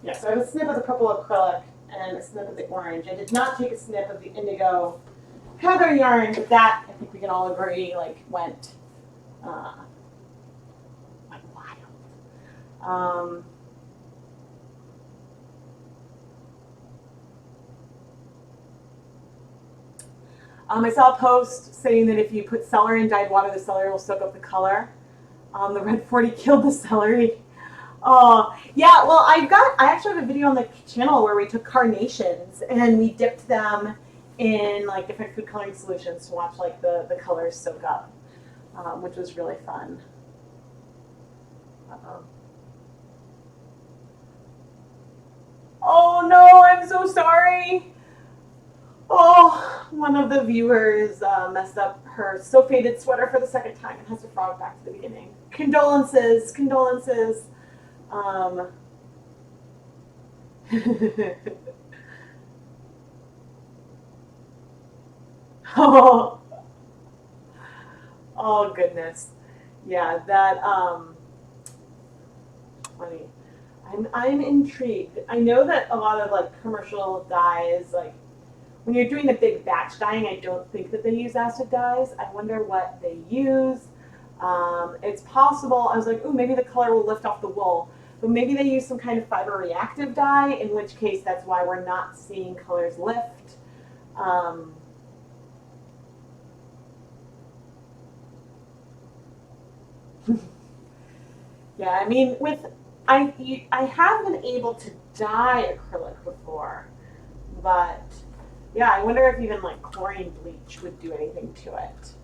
Speaker 1: Yeah, so I have a snip of the purple acrylic and a snip of the orange. I did not take a snip of the indigo heather yarn, but that, I think we can all agree, like, went wild. I saw a post saying that if you put celery in dyed water, the celery will soak up the color. The red 40 killed the celery. Oh, yeah, well, I actually have a video on the channel where we took carnations and we dipped them in like different food coloring solutions to watch like the colors soak up, which was really fun. Uh-oh. Oh no, I'm so sorry. Oh, one of the viewers messed up her so faded sweater for the second time and has to frog back to the beginning. Condolences, condolences. Oh, oh goodness. Yeah, that funny. I'm intrigued. I know that a lot of like commercial dyes, like when you're doing the big batch dyeing, I don't think that they use acid dyes. I wonder what they use. It's possible, I was like, ooh, maybe the color will lift off the wool. But maybe they use some kind of fiber reactive dye, in which case that's why we're not seeing colors lift. Yeah, I mean, I have been able to dye acrylic before, but yeah, I wonder if even like chlorine bleach would do anything to it.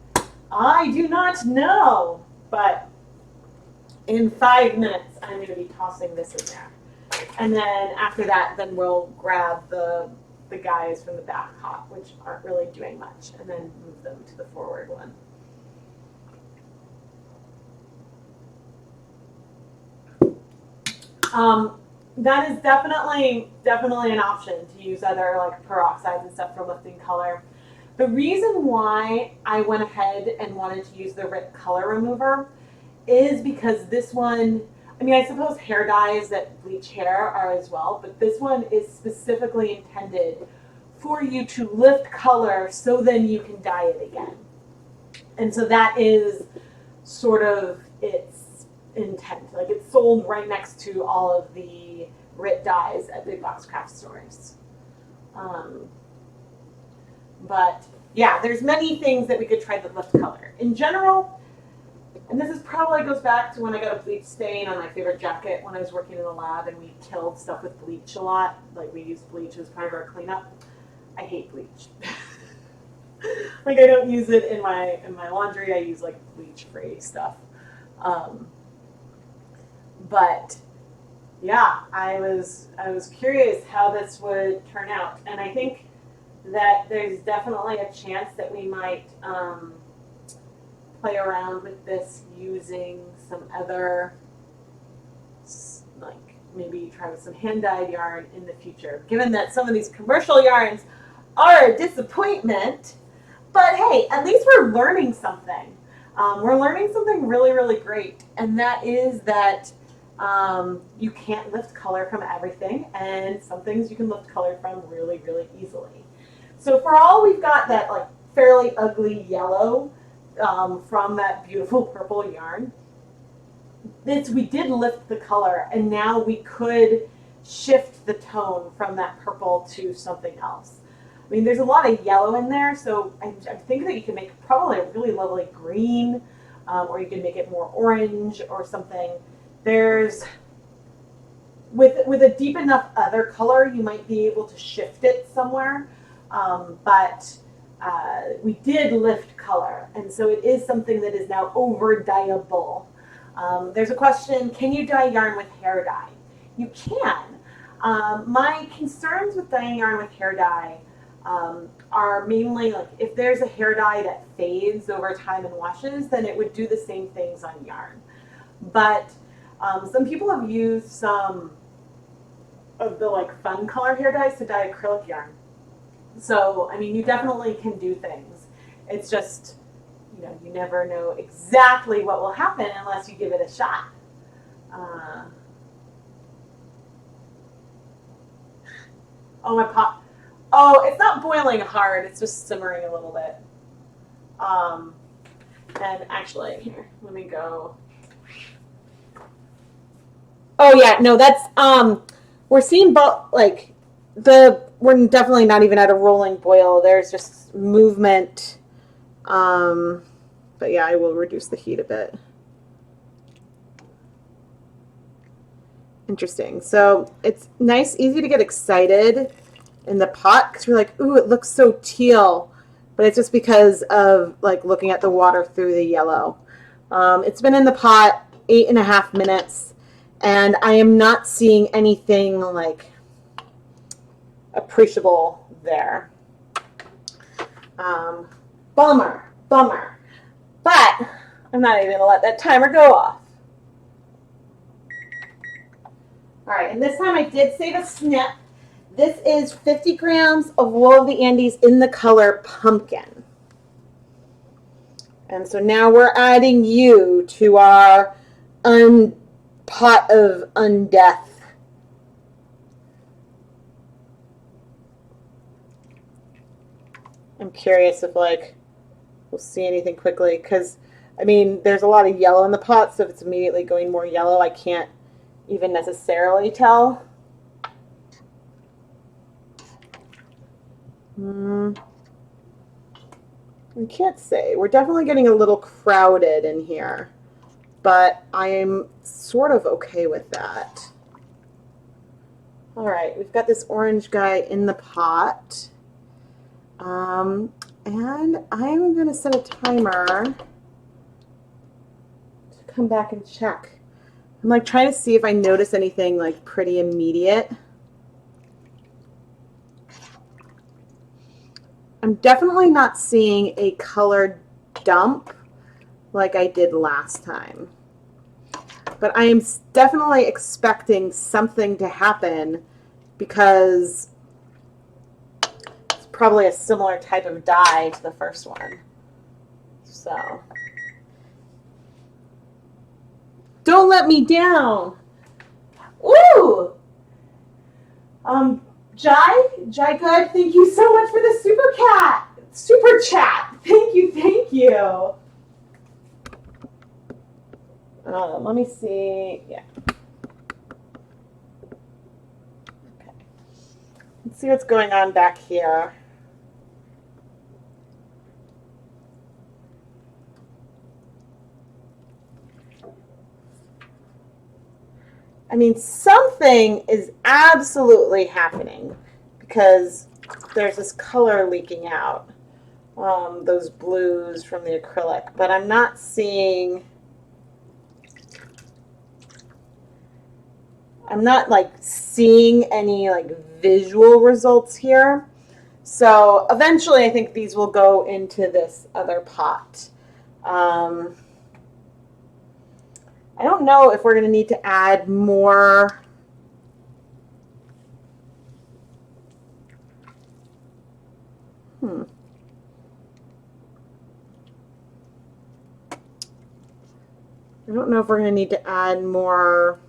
Speaker 1: I do not know, but in 5 minutes I'm going to be tossing this in there. And then after that, then we'll grab the guys from the back pot, which aren't really doing much, and then move them to the forward one. That is definitely an option to use other like peroxides and stuff for lifting color. The reason why I went ahead and wanted to use the RIT color remover is because this one, I mean, I suppose hair dyes that bleach hair are as well, but this one is specifically intended for you to lift color so then you can dye it again. And so that is sort of its intent. Like it's sold right next to all of the RIT dyes at big box craft stores. But yeah, there's many things that we could try that lift color. In general, and this is probably goes back to when I got a bleach stain on my favorite jacket when I was working in the lab and we killed stuff with bleach a lot. Like we used bleach as part of our cleanup. I hate bleach. Like I don't use it in my laundry. I use like bleach free stuff. But yeah, I was curious how this would turn out, and I think that there's definitely a chance that we might play around with this using some other, like maybe try with some hand-dyed yarn in the future, given that some of these commercial yarns are a disappointment. But hey, at least we're learning something. We're learning something really, really great, and that is that you can't lift color from everything, and some things you can lift color from really, really easily. So for all we've got that like fairly ugly yellow from that beautiful purple yarn, we did lift the color, and now we could shift the tone from that purple to something else. I mean, there's a lot of yellow in there, so I think that you can make probably a really lovely green, or you can make it more orange or something. There's, with a deep enough other color, you might be able to shift it somewhere, but we did lift color, and so it is something that is now over-dyeable. There's a question, can you dye yarn with hair dye? You can. My concerns with dyeing yarn with hair dye are mainly like if there's a hair dye that fades over time and washes, then it would do the same things on yarn. But some people have used some of the like fun color hair dyes to dye acrylic yarn. So, I mean, you definitely can do things. It's just, you know, you never know exactly what will happen unless you give it a shot. Oh, my pot. Oh, it's not boiling hard. It's just simmering a little bit. And actually, here, let me go. Oh yeah, no, that's we're seeing like we're definitely not even at a rolling boil. There's just movement. But yeah, I will reduce the heat a bit. Interesting. So it's nice, easy to get excited in the pot because you're like, ooh, it looks so teal. But it's just because of like looking at the water through the yellow. It's been in the pot 8.5 minutes, and I am not seeing anything like appreciable there. Bummer. But I'm not even gonna let that timer go off. All right, and this time I did save a snip. This is 50 grams of Wool of the Andes in the color Pumpkin. And so now we're adding you to our pot of undeath. I'm curious if like we'll see anything quickly because I mean there's a lot of yellow in the pot, so if it's immediately going more yellow, I can't even necessarily tell. I can't say. We're definitely getting a little crowded in here, but I'm sort of okay with that. All right, we've got this orange guy in the pot. And I'm going to set a timer to come back and check. I'm like trying to see if I notice anything like pretty immediate. I'm definitely not seeing a color dump like I did last time. But I am definitely expecting something to happen because it's probably a similar type of dye to the first one. So, don't let me down. Ooh! Jai Good, thank you so much for the super chat. Thank you. Let me see. Yeah. Okay. Let's see what's going on back here. I mean, something is absolutely happening because there's this color leaking out, those blues from the acrylic, but I'm not seeing, I'm not like seeing any like visual results here. So eventually I think these will go into this other pot. I don't know if we're going to need to add more. I don't know if we're going to need to add more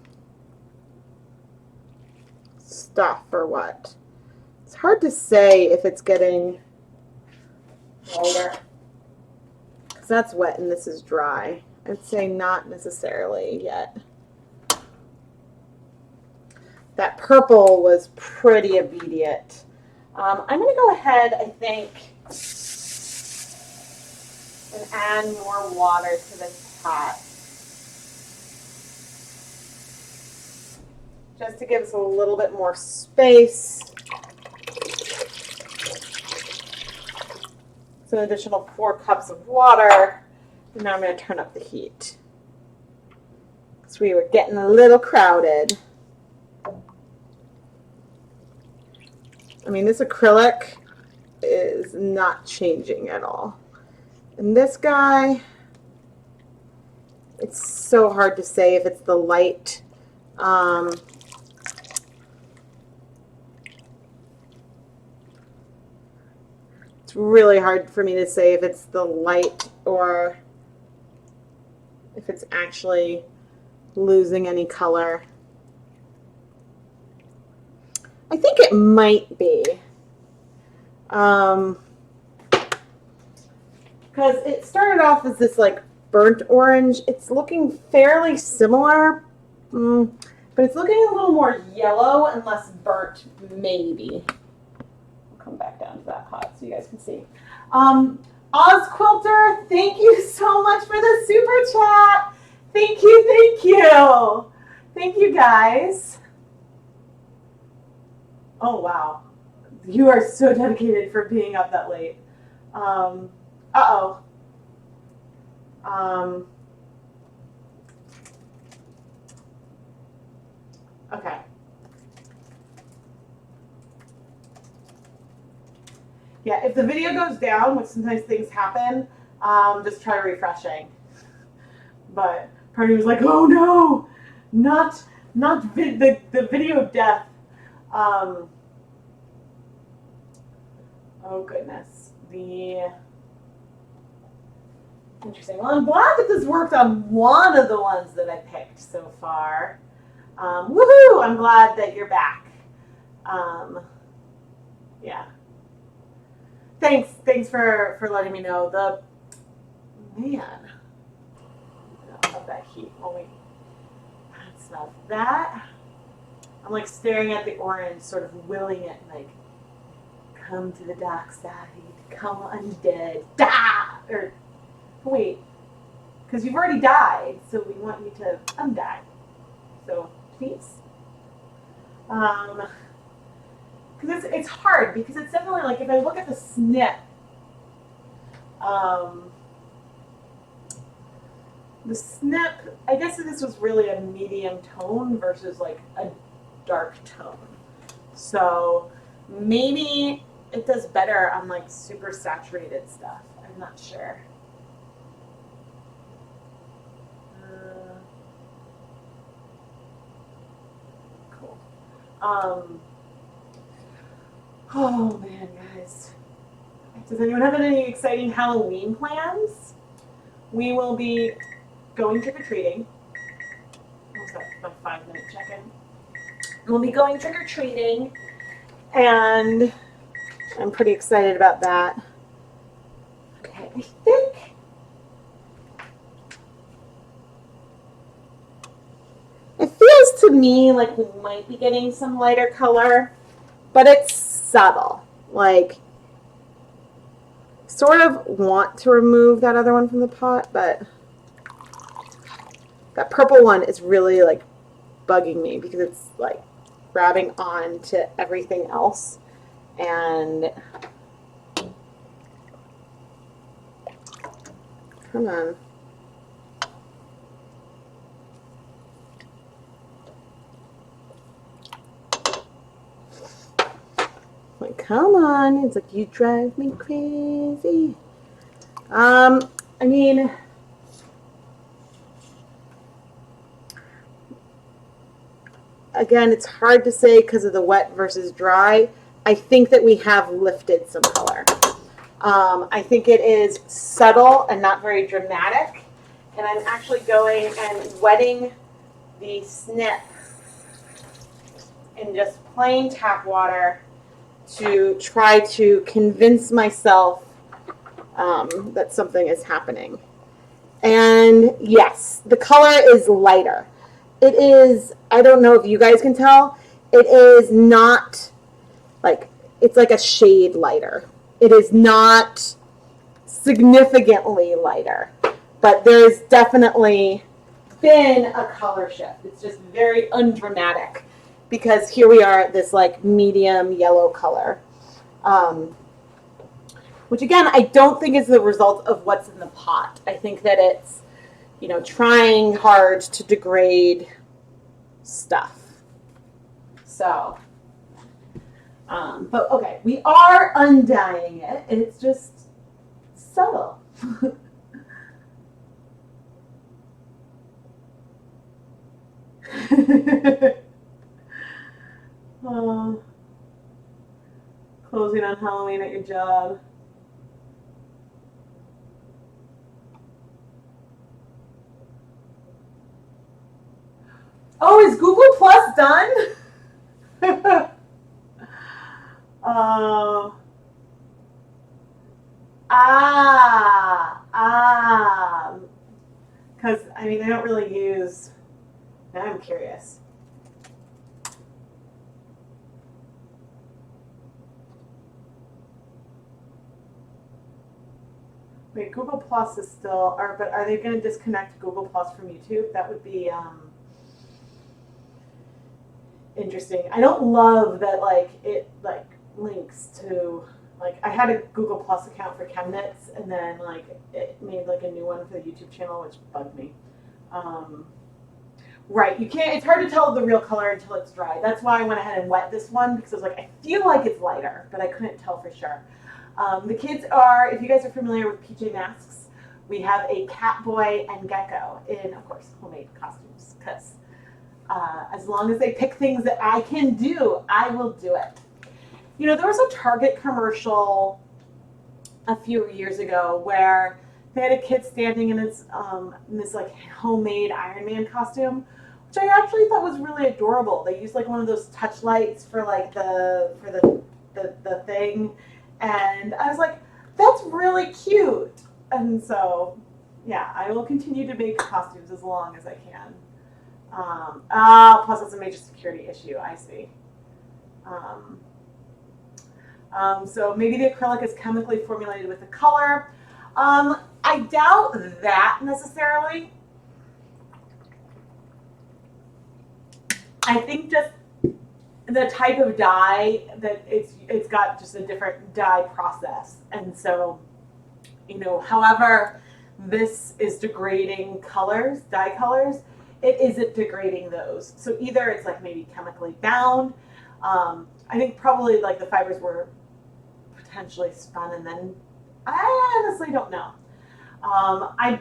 Speaker 1: stuff or what. It's hard to say if it's getting lighter, because that's wet and this is dry. I'd say not necessarily yet. That purple was pretty immediate. I'm going to go ahead, I think, and add more water to this pot, just to give us a little bit more space. So an additional 4 cups of water. And now I'm going to turn up the heat, because we were getting a little crowded. I mean, this acrylic is not changing at all. And this guy, it's so hard to say if it's the light. It's really hard for me to say if it's the light or if it's actually losing any color. I think it might be. Because it started off as this like burnt orange. It's looking fairly similar, but it's looking a little more yellow and less burnt, maybe. I'll come back down to that pot so you guys can see. Oz Quilter, thank you so much for the super chat. Thank you, thank you. Thank you, guys. Oh, wow. You are so dedicated for being up that late. Uh-oh. Okay. Yeah, if the video goes down, which sometimes things happen, just try refreshing. But part of me was like, oh no, not the video death. Oh goodness, interesting. Well, I'm glad that this worked on one of the ones that I picked so far. Woohoo! I'm glad that you're back. Yeah. Thanks for letting me know. Man, I love that heat. Oh wait, that's not that. I'm like staring at the orange, sort of willing it, like, come to the dark side, come undead, die! Or, wait, because you've already died, so we want you to undie. So, please. Because it's hard, because it's definitely like, if I look at the snip, I guess this was really a medium tone versus like a dark tone. So maybe it does better on like super saturated stuff. I'm not sure. Cool. Oh man, guys. Does anyone have any exciting Halloween plans? We will be going trick-or-treating. What's that? My 5-minute check-in. We'll be going trick-or-treating, and I'm pretty excited about that. Okay, I think it feels to me like we might be getting some lighter color, but it's subtle. Like, sort of want to remove that other one from the pot, but that purple one is really like bugging me because it's like grabbing on to everything else. And come on. Like, come on. It's like, you drive me crazy. I mean, again, it's hard to say because of the wet versus dry. I think that we have lifted some color. I think it is subtle and not very dramatic. And I'm actually going and wetting the snip in just plain tap water to try to convince myself that something is happening. And yes, the color is lighter. It is, I don't know if you guys can tell, it is not like, it's like a shade lighter. It is not significantly lighter, but there's definitely been a color shift. It's just very undramatic because here we are at this like medium yellow color, which again, I don't think is the result of what's in the pot. I think that it's, you know, trying hard to degrade stuff. So, but okay, we are undying it. It's just subtle. Oh, closing on Halloween at your job. Oh, is Google Plus done? Because I mean, I don't really use. Now I'm curious. Wait, Google Plus is still, but are they going to disconnect Google Plus from YouTube? That would be interesting. I don't love that like it like links to like I had a Google Plus account for ChemKnits and then like it made like a new one for the YouTube channel, which bugged me. Right, you can't. It's hard to tell the real color until it's dry. That's why I went ahead and wet this one because I was like, I feel like it's lighter, but I couldn't tell for sure. The kids are, if you guys are familiar with PJ Masks, we have a Catboy and Gecko in, of course, homemade costumes. Because as long as they pick things that I can do, I will do it. You know, there was a Target commercial a few years ago where they had a kid standing in this like homemade Iron Man costume, which I actually thought was really adorable. They used like one of those touch lights for like the thing, and I was like, that's really cute. And so, yeah, I will continue to make costumes as long as I can. Plus it's a major security issue. I see. So maybe the acrylic is chemically formulated with the color. I doubt that necessarily. I think just the type of dye that it's got just a different dye process. And so, you know, however this is degrading colors, dye colors, it isn't degrading those. So either it's like maybe chemically bound. I think probably like the fibers were potentially spun and then I honestly don't know. I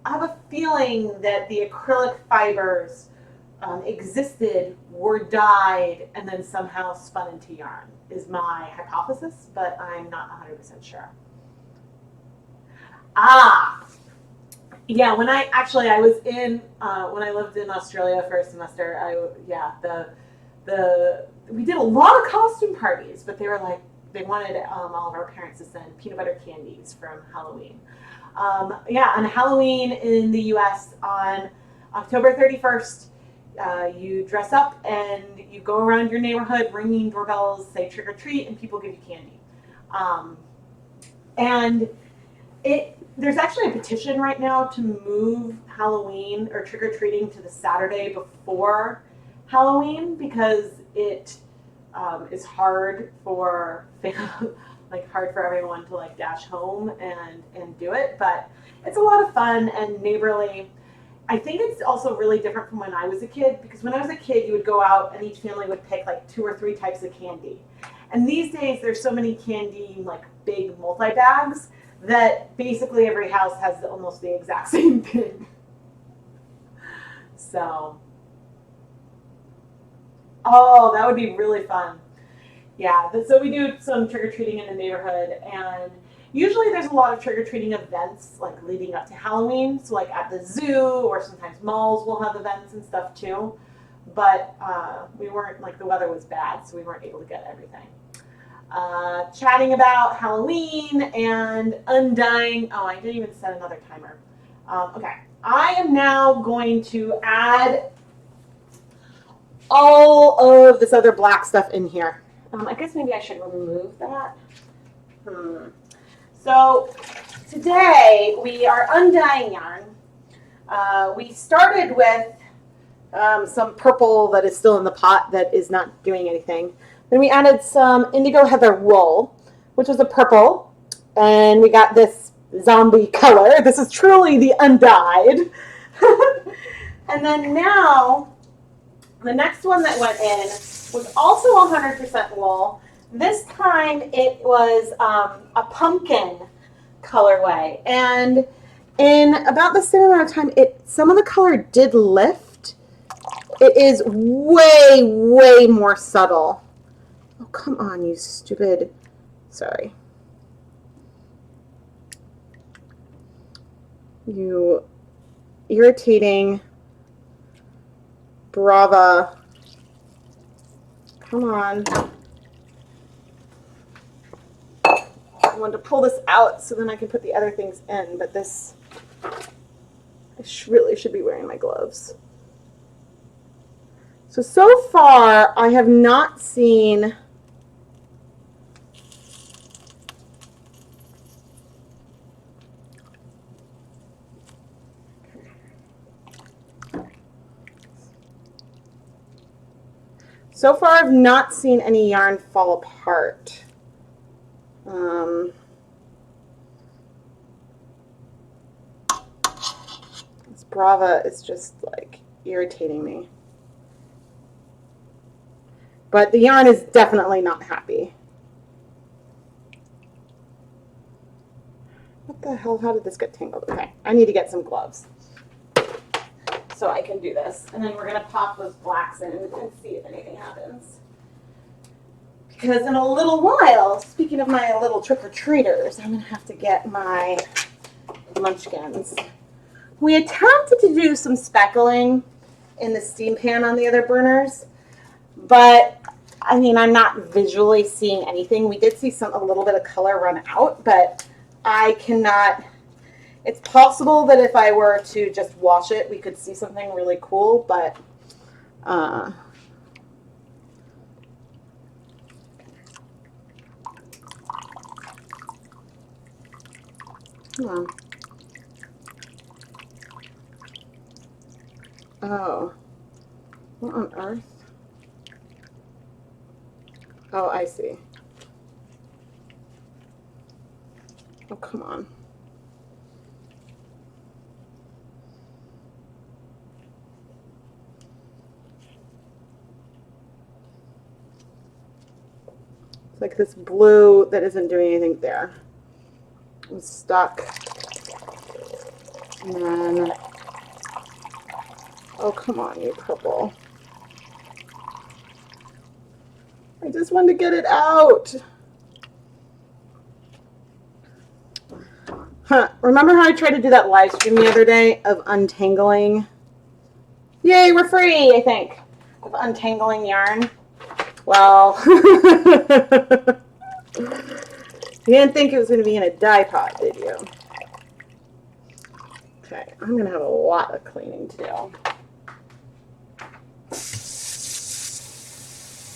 Speaker 1: have a feeling that the acrylic fibers existed, were dyed, and then somehow spun into yarn is my hypothesis, but I'm not 100% sure. Yeah, when I was in, when I lived in Australia for a semester, we did a lot of costume parties, but they were like, they wanted all of our parents to send peanut butter candies from Halloween. On Halloween in the US on October 31st, you dress up and you go around your neighborhood ringing doorbells, say trick or treat, and people give you candy. And there's actually a petition right now to move Halloween or trick or treating to the Saturday before Halloween because it is hard for hard for everyone to like dash home and do it, but it's a lot of fun and neighborly. I think it's also really different from when I was a kid, because when I was a kid, you would go out and each family would pick like 2 or 3 types of candy. And these days, there's so many candy, like big multi-bags, that basically every house has almost the exact same thing. So, oh, that would be really fun. Yeah, so we do some trick-or-treating in the neighborhood, and usually there's a lot of trick-or-treating events like leading up to Halloween. So like at the zoo, or sometimes malls will have events and stuff too. But we weren't, like, the weather was bad, so we weren't able to get everything. Chatting about Halloween and undying. Oh, I didn't even set another timer. Okay, I am now going to add all of this other black stuff in here. I guess maybe I should remove that. So today we are undying yarn. We started with some purple that is still in the pot that is not doing anything. Then we added some indigo heather wool, which was a purple, and we got this zombie color. This is truly the undyed. And then now, the next one that went in was also 100% wool. This time it was a pumpkin colorway, and in about the same amount of time, some of the color did lift. It is way, way more subtle. Oh, come on, you stupid. Sorry. You irritating Brava. Come on. I wanted to pull this out so then I can put the other things in, but this, I really should be wearing my gloves. So far, I have not seen I've not seen any yarn fall apart. This Brava is just like irritating me. But the yarn is definitely not happy. What the hell? How did this get tangled? Okay, I need to get some gloves so I can do this. And then we're going to pop those blacks in and see if anything happens. Because in a little while, speaking of my little trick-or-treaters, I'm going to have to get my munchkins. We attempted to do some speckling in the steam pan on the other burners, but I mean, I'm not visually seeing anything. We did see a little bit of color run out, but I cannot. It's possible that if I were to just wash it, we could see something really cool, but come on. Oh, what on earth? Oh, I see. Oh, come on. It's like this blue that isn't doing anything there. I'm stuck. And then, oh, come on, you purple. I just wanted to get it out. Huh. Remember how I tried to do that live stream the other day of untangling? Yay, we're free, I think, of untangling yarn. Well, you didn't think it was going to be in a dye pot, did you? Okay, I'm going to have a lot of cleaning to do.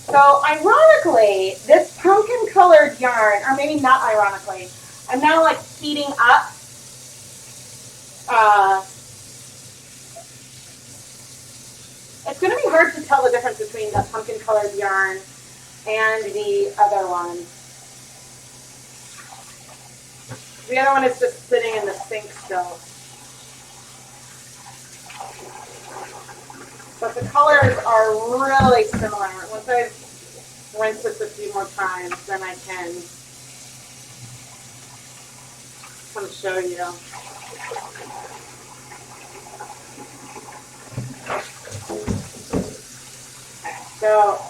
Speaker 1: So, ironically, this pumpkin-colored yarn, or maybe not ironically, I'm now like heating up it's going to be hard to tell the difference pumpkin colored yarn and the other one. The other one is just sitting in the sink still. But the colors are really similar. Once I've rinsed this a few more times, then I can come show you. Okay, so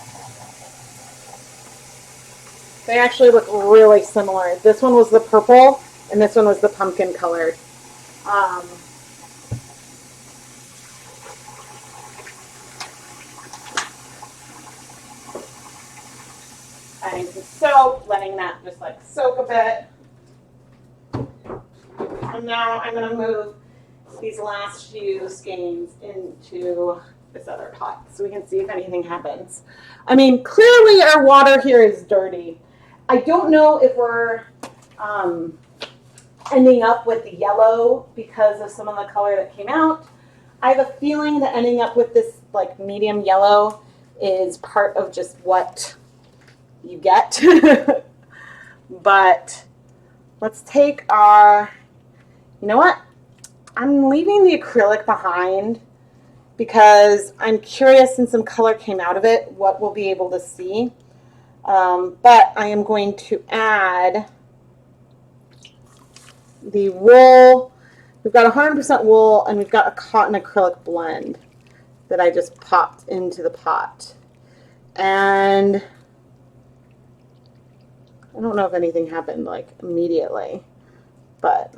Speaker 1: they actually look really similar. This one was the purple, and this one was the pumpkin colored. Adding some soap, letting that just like soak a bit. And now I'm going to move these last few skeins into this other pot so we can see if anything happens. I mean, clearly our water here is dirty. I don't know if we're ending up with the yellow because of some of the color that came out. I have a feeling that ending up with this like medium yellow is part of just what you get. But let's take our, you know what? I'm leaving the acrylic behind because I'm curious, since some color came out of it, what we'll be able to see. But I am going to add the wool. We've got 100% wool and we've got a cotton acrylic blend that I just popped into the pot. And I don't know if anything happened like immediately, but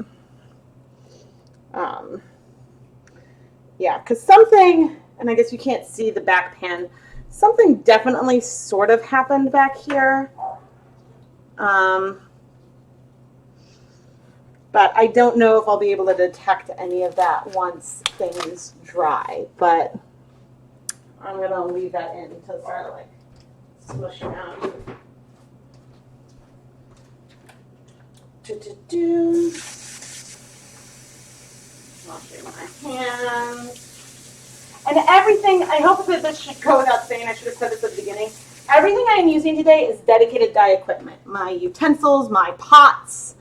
Speaker 1: yeah, because something, and I guess you can't see the back pan, something definitely sort of happened back here. But I don't know if I'll be able to detect any of that once things dry, but I'm going to leave that in to start like smush around. Washing my hands. And everything, I hope that this should go without saying, I should have said this at the beginning. Everything I am using today is dedicated dye equipment. My utensils, my pots.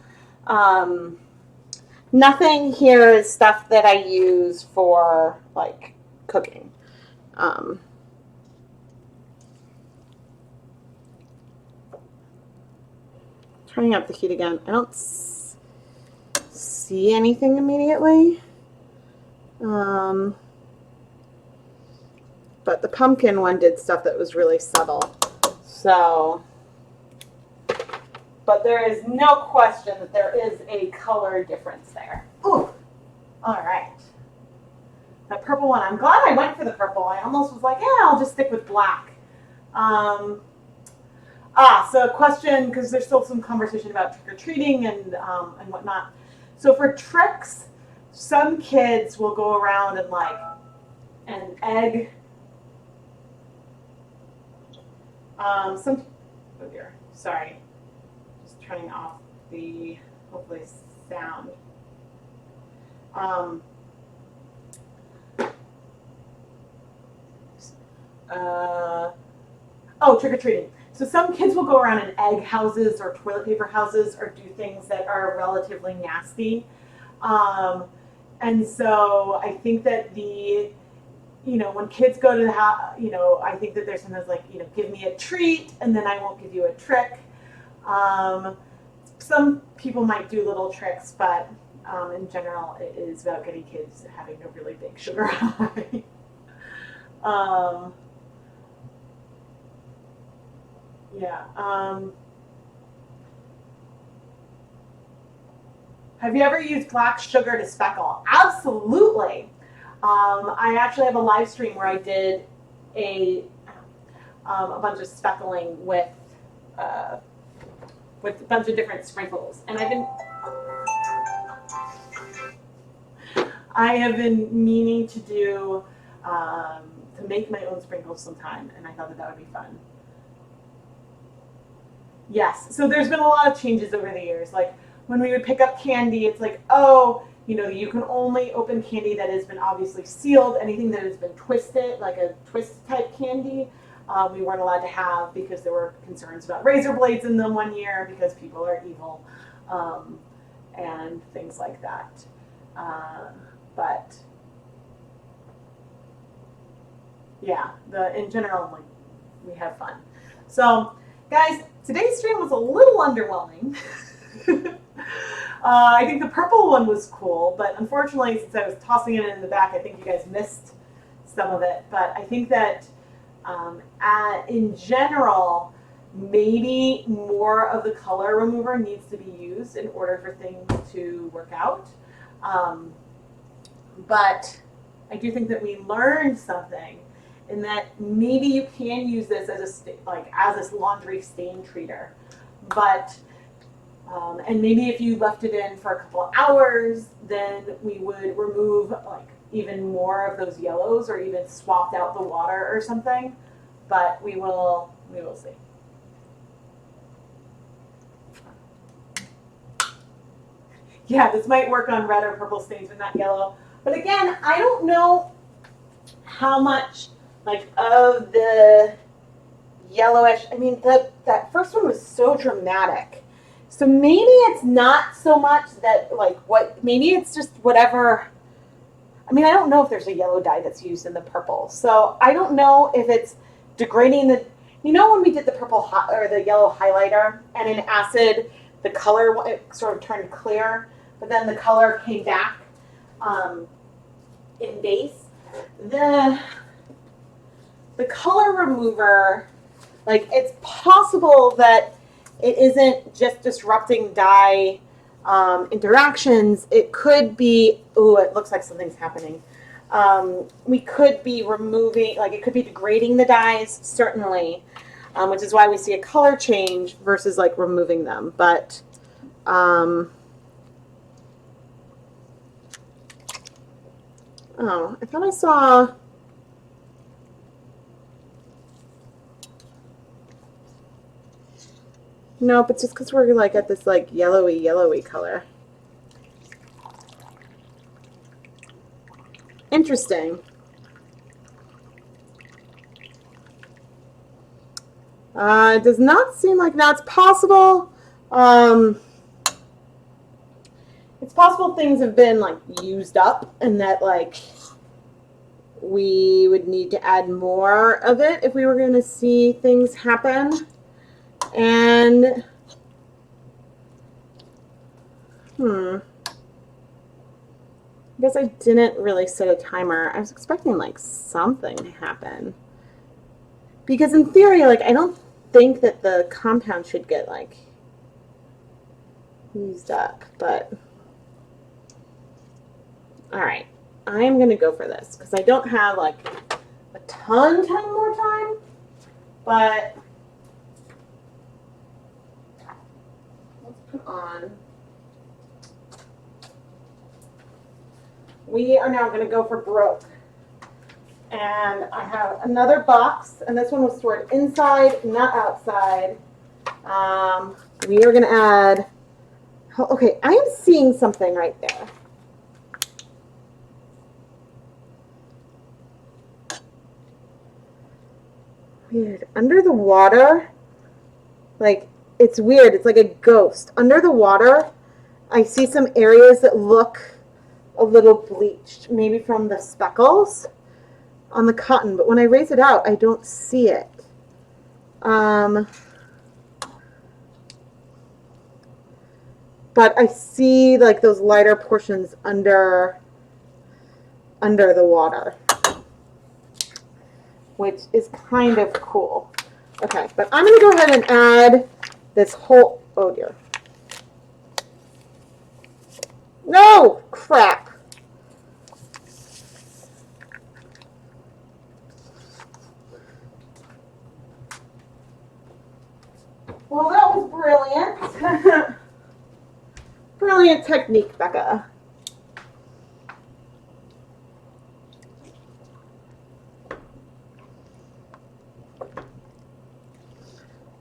Speaker 1: Nothing here is stuff that I use for like cooking. Turning up the heat again. I don't see anything immediately. But the pumpkin one did stuff that was really subtle. So, but there is no question that there is a color difference there. Ooh, all right. That purple one, I'm glad I went for the purple. I almost was like, yeah, I'll just stick with black. So a question, because there's still some conversation about trick-or-treating and whatnot. So for tricks, some kids will go around and like an egg. Oh dear, sorry. Just turning off the, hopefully, sound. Trick-or-treating. So some kids will go around in egg houses or toilet paper houses or do things that are relatively nasty. And so I think that when kids go to the house, I think that there's sometimes like, give me a treat and then I won't give you a trick. Some people might do little tricks, but in general, it is about getting kids having a really big sugar high. Yeah. Have you ever used black sugar to speckle? Absolutely. I actually have a live stream where I did a bunch of speckling with a bunch of different sprinkles, and I have been meaning to do to make my own sprinkles sometime, and I thought that would be fun. Yes, so there's been a lot of changes over the years. Like when we would pick up candy, it's like, you can only open candy that has been obviously sealed. Anything that has been twisted, like a twist type candy, we weren't allowed to have because there were concerns about razor blades in them one year because people are evil, and things like that. But yeah, in general, like, we have fun. So guys, today's stream was a little underwhelming. I think the purple one was cool, but unfortunately, since I was tossing it in the back, I think you guys missed some of it. But I think that in general, maybe more of the color remover needs to be used in order for things to work out. But I do think that we learned something, in that maybe you can use this as a laundry stain treater, but and maybe if you left it in for a couple of hours, then we would remove like even more of those yellows, or even swapped out the water or something. But we will see. Yeah, this might work on red or purple stains, but not yellow. But again, I don't know how much like of the yellowish. I mean, that first one was so dramatic. So maybe it's not so much that like maybe it's just whatever. I mean, I don't know if there's a yellow dye that's used in the purple. So I don't know if it's degrading the, when we did the purple or the yellow highlighter, and in acid, the color, it sort of turned clear, but then the color came back in base. The color remover, like, it's possible that it isn't just disrupting dye interactions. It could be, ooh, it looks like something's happening. We could be removing, like, it could be degrading the dyes, certainly, which is why we see a color change versus like removing them. But oh, I thought I saw. Nope, it's just because we're like at this like yellowy color. Interesting. It does not seem like, now it's possible. It's possible things have been like used up, and that like we would need to add more of it if we were going to see things happen. And I guess I didn't really set a timer. I was expecting like something to happen, because in theory, like, I don't think that the compound should get like used up. But all right, I am gonna go for this because I don't have like a ton more time, but let's put on. We are now going to go for broke. And I have another box, and this one was stored inside, not outside. We are going to add, okay, I am seeing something right there. Weird. Under the water, like, it's weird. It's like a ghost. Under the water, I see some areas that look a little bleached, maybe from the speckles on the cotton, but when I raise it out, I don't see it. But I see like those lighter portions under the water, which is kind of cool. Okay, but I'm going to go ahead and add this whole, oh dear. No! Crap. Well, that was brilliant. Brilliant technique, Becca.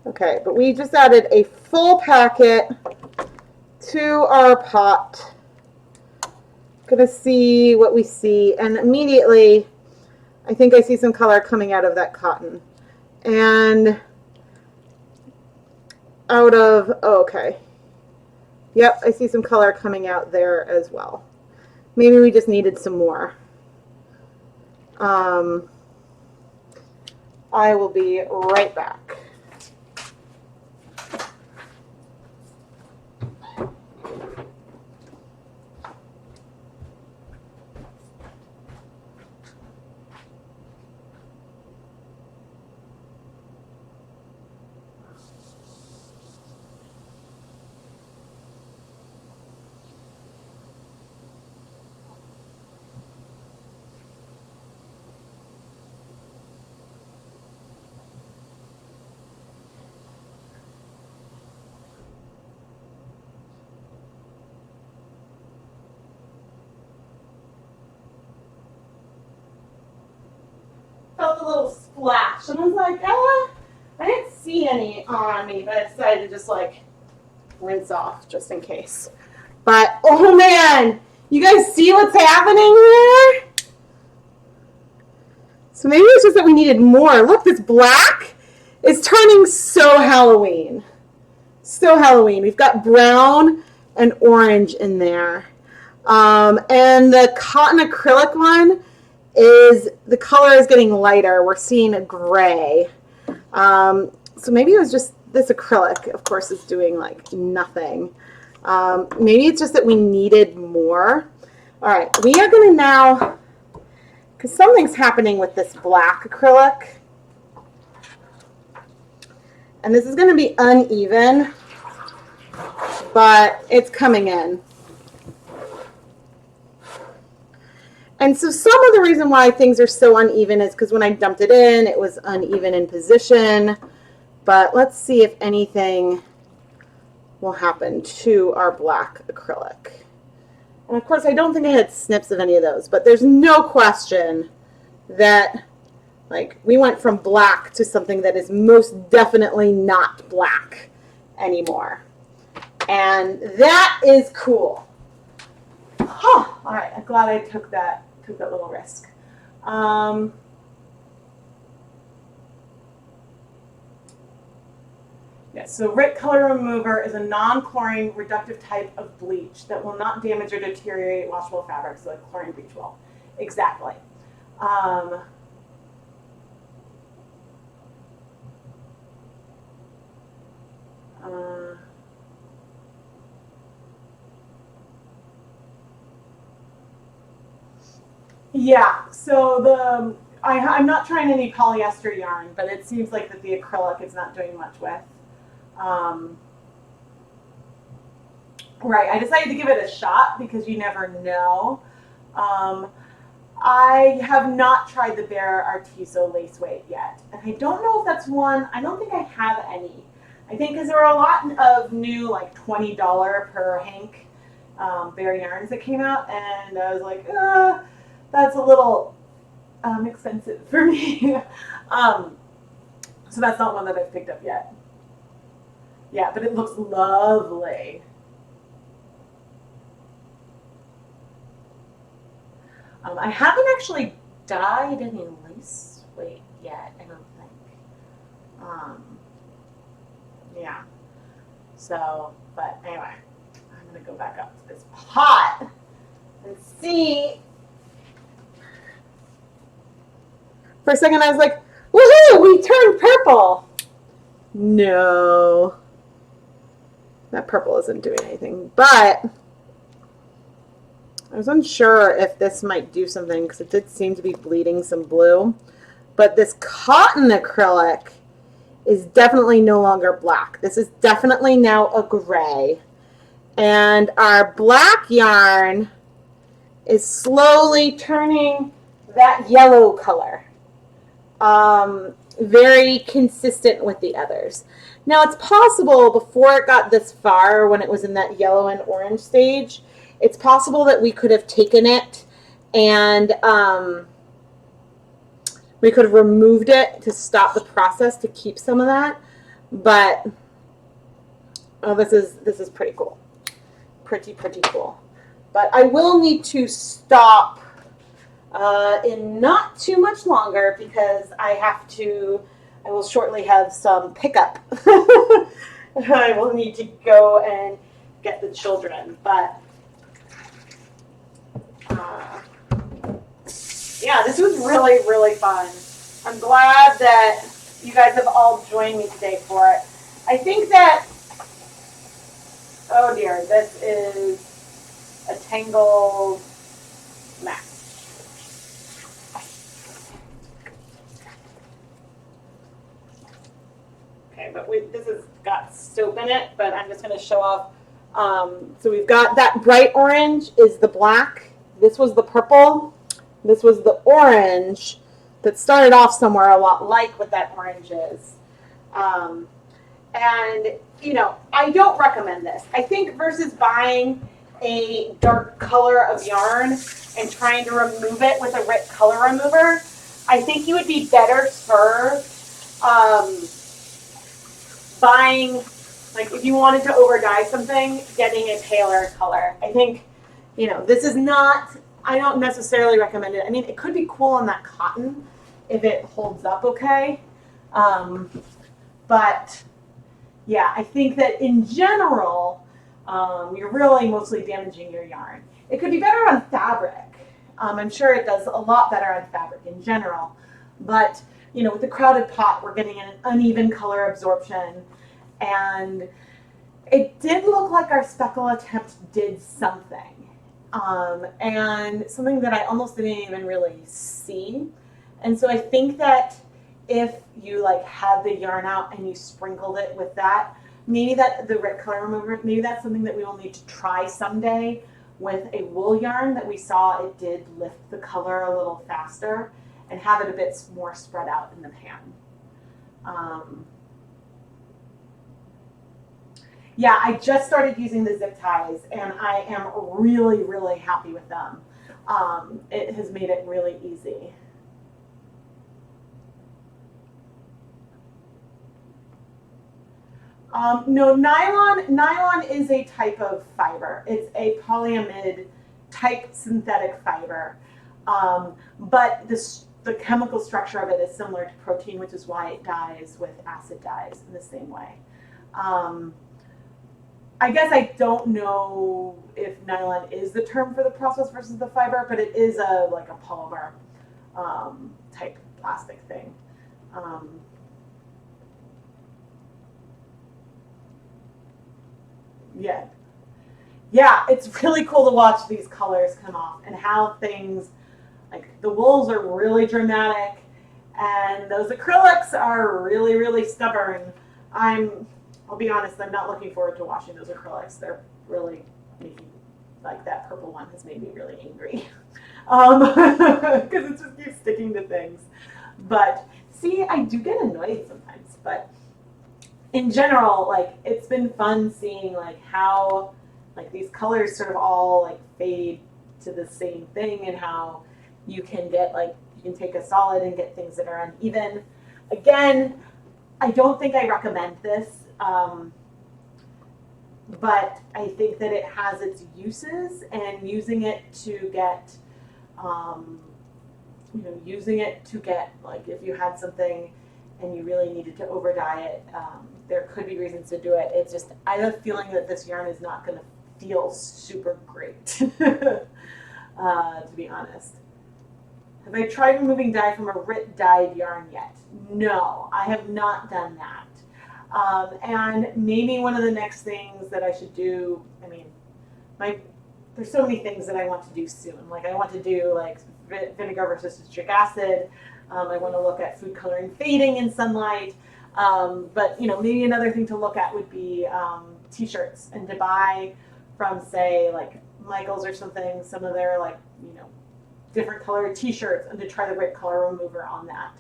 Speaker 1: Okay, but we just added a full packet to our pot. Gonna see what we see, and immediately I think I see some color coming out of that cotton. And out of, oh, okay. Yep, I see some color coming out there as well. Maybe we just needed some more. I will be right back. Felt a little splash, and I was like, I didn't see any on me, but I decided to just like rinse off just in case. But oh man, you guys see what's happening here? So maybe it's just that we needed more. Look, this black is turning so Halloween. So Halloween. We've got brown and orange in there. And the cotton acrylic one is, the color is getting lighter. We're seeing a gray. So maybe it was just this acrylic, of course, is doing like nothing. Maybe it's just that we needed more. All right, we are going to now, because something's happening with this black acrylic. And this is going to be uneven, but it's coming in. And so some of the reason why things are so uneven is because when I dumped it in, it was uneven in position. But let's see if anything will happen to our black acrylic. And of course, I don't think I had snips of any of those, but there's no question that like we went from black to something that is most definitely not black anymore. And that is cool. Oh, all right, I'm glad I took that little risk. Yes, so RIT Color Remover is a non-chlorine reductive type of bleach that will not damage or deteriorate washable fabrics like chlorine bleach will. Exactly. Yeah, so I'm not trying any polyester yarn, but it seems like that the acrylic is not doing much with. Right, I decided to give it a shot because you never know. I have not tried the Bare Artiso lace weight yet, and I don't know if that's one. I don't think I have any. I think because there were a lot of new like $20 per hank Bare yarns that came out, and I was like, that's a little expensive for me. So that's not one that I've picked up yet. Yeah, but it looks lovely. I haven't actually dyed any lace weight yet, I don't think. Yeah. So, but anyway, I'm going to go back up to this pot and see. For a second, I was like, woohoo, we turned purple. No. That purple isn't doing anything, but I was unsure if this might do something because it did seem to be bleeding some blue. But this cotton acrylic is definitely no longer black. This is definitely now a gray. And our black yarn is slowly turning that yellow color. Very consistent with the others. Now it's possible before it got this far, when it was in that yellow and orange stage, it's possible that we could have taken it and we could have removed it to stop the process to keep some of that. But oh, this is pretty cool. Pretty cool. But I will need to stop in not too much longer because I have to I will shortly have some pickup. I will need to go and get the children, but yeah, this was really, really fun. I'm glad that you guys have all joined me today for it. I think that, oh dear, this is a tangled mess. Okay, but this has got soap in it, but I'm just going to show off. So we've got that bright orange is the black. This was the purple. This was the orange that started off somewhere a lot like what that orange is. And, you know, I don't recommend this. I think versus buying a dark color of yarn and trying to remove it with a RIT color remover, I think you would be better served buying, like if you wanted to over dye something, getting a paler color. I think, you know, this is not, I don't necessarily recommend it. I mean, it could be cool on that cotton if it holds up okay. But yeah, I think that in general, you're really mostly damaging your yarn. It could be better on fabric. I'm sure it does a lot better on fabric in general. But, you know, with the crowded pot, we're getting an uneven color absorption. And it did look like our speckle attempt did something. And something that I almost didn't even really see. And so I think that if you like had the yarn out and you sprinkled it with that, maybe that the RIT color remover, maybe that's something that we will need to try someday with a wool yarn that we saw it did lift the color a little faster and have it a bit more spread out in the pan. Yeah, I just started using the zip ties and I am really, really happy with them. It has made it really easy. No, nylon is a type of fiber. It's a polyamide type synthetic fiber. But the chemical structure of it is similar to protein, which is why it dyes with acid dyes in the same way. I guess I don't know if nylon is the term for the process versus the fiber, but it is like a polymer type plastic thing. Yeah, it's really cool to watch these colors come off and how things, like the wools are really dramatic and those acrylics are really, really stubborn. I'll be honest, I'm not looking forward to washing those acrylics. They're really making, like that purple one has made me really angry. Because it just keeps sticking to things. But see, I do get annoyed sometimes, but in general, like it's been fun seeing like how like these colors sort of all like fade to the same thing and how you can get like, you can take a solid and get things that are uneven. Again, I don't think I recommend this. But I think that it has its uses, and using it to get, using it to get, like if you had something and you really needed to over dye it, there could be reasons to do it. It's just, I have a feeling that this yarn is not going to feel super great, to be honest. Have I tried removing dye from a RIT dyed yarn yet? No, I have not done that. And maybe one of the next things that I should do, I mean, there's so many things that I want to do soon. Like I want to do like vinegar versus citric acid. I want to look at food coloring fading in sunlight. But maybe another thing to look at would be t-shirts, and to buy from say like Michael's or something, some of their like, different colored t-shirts, and to try the RIT color remover on that.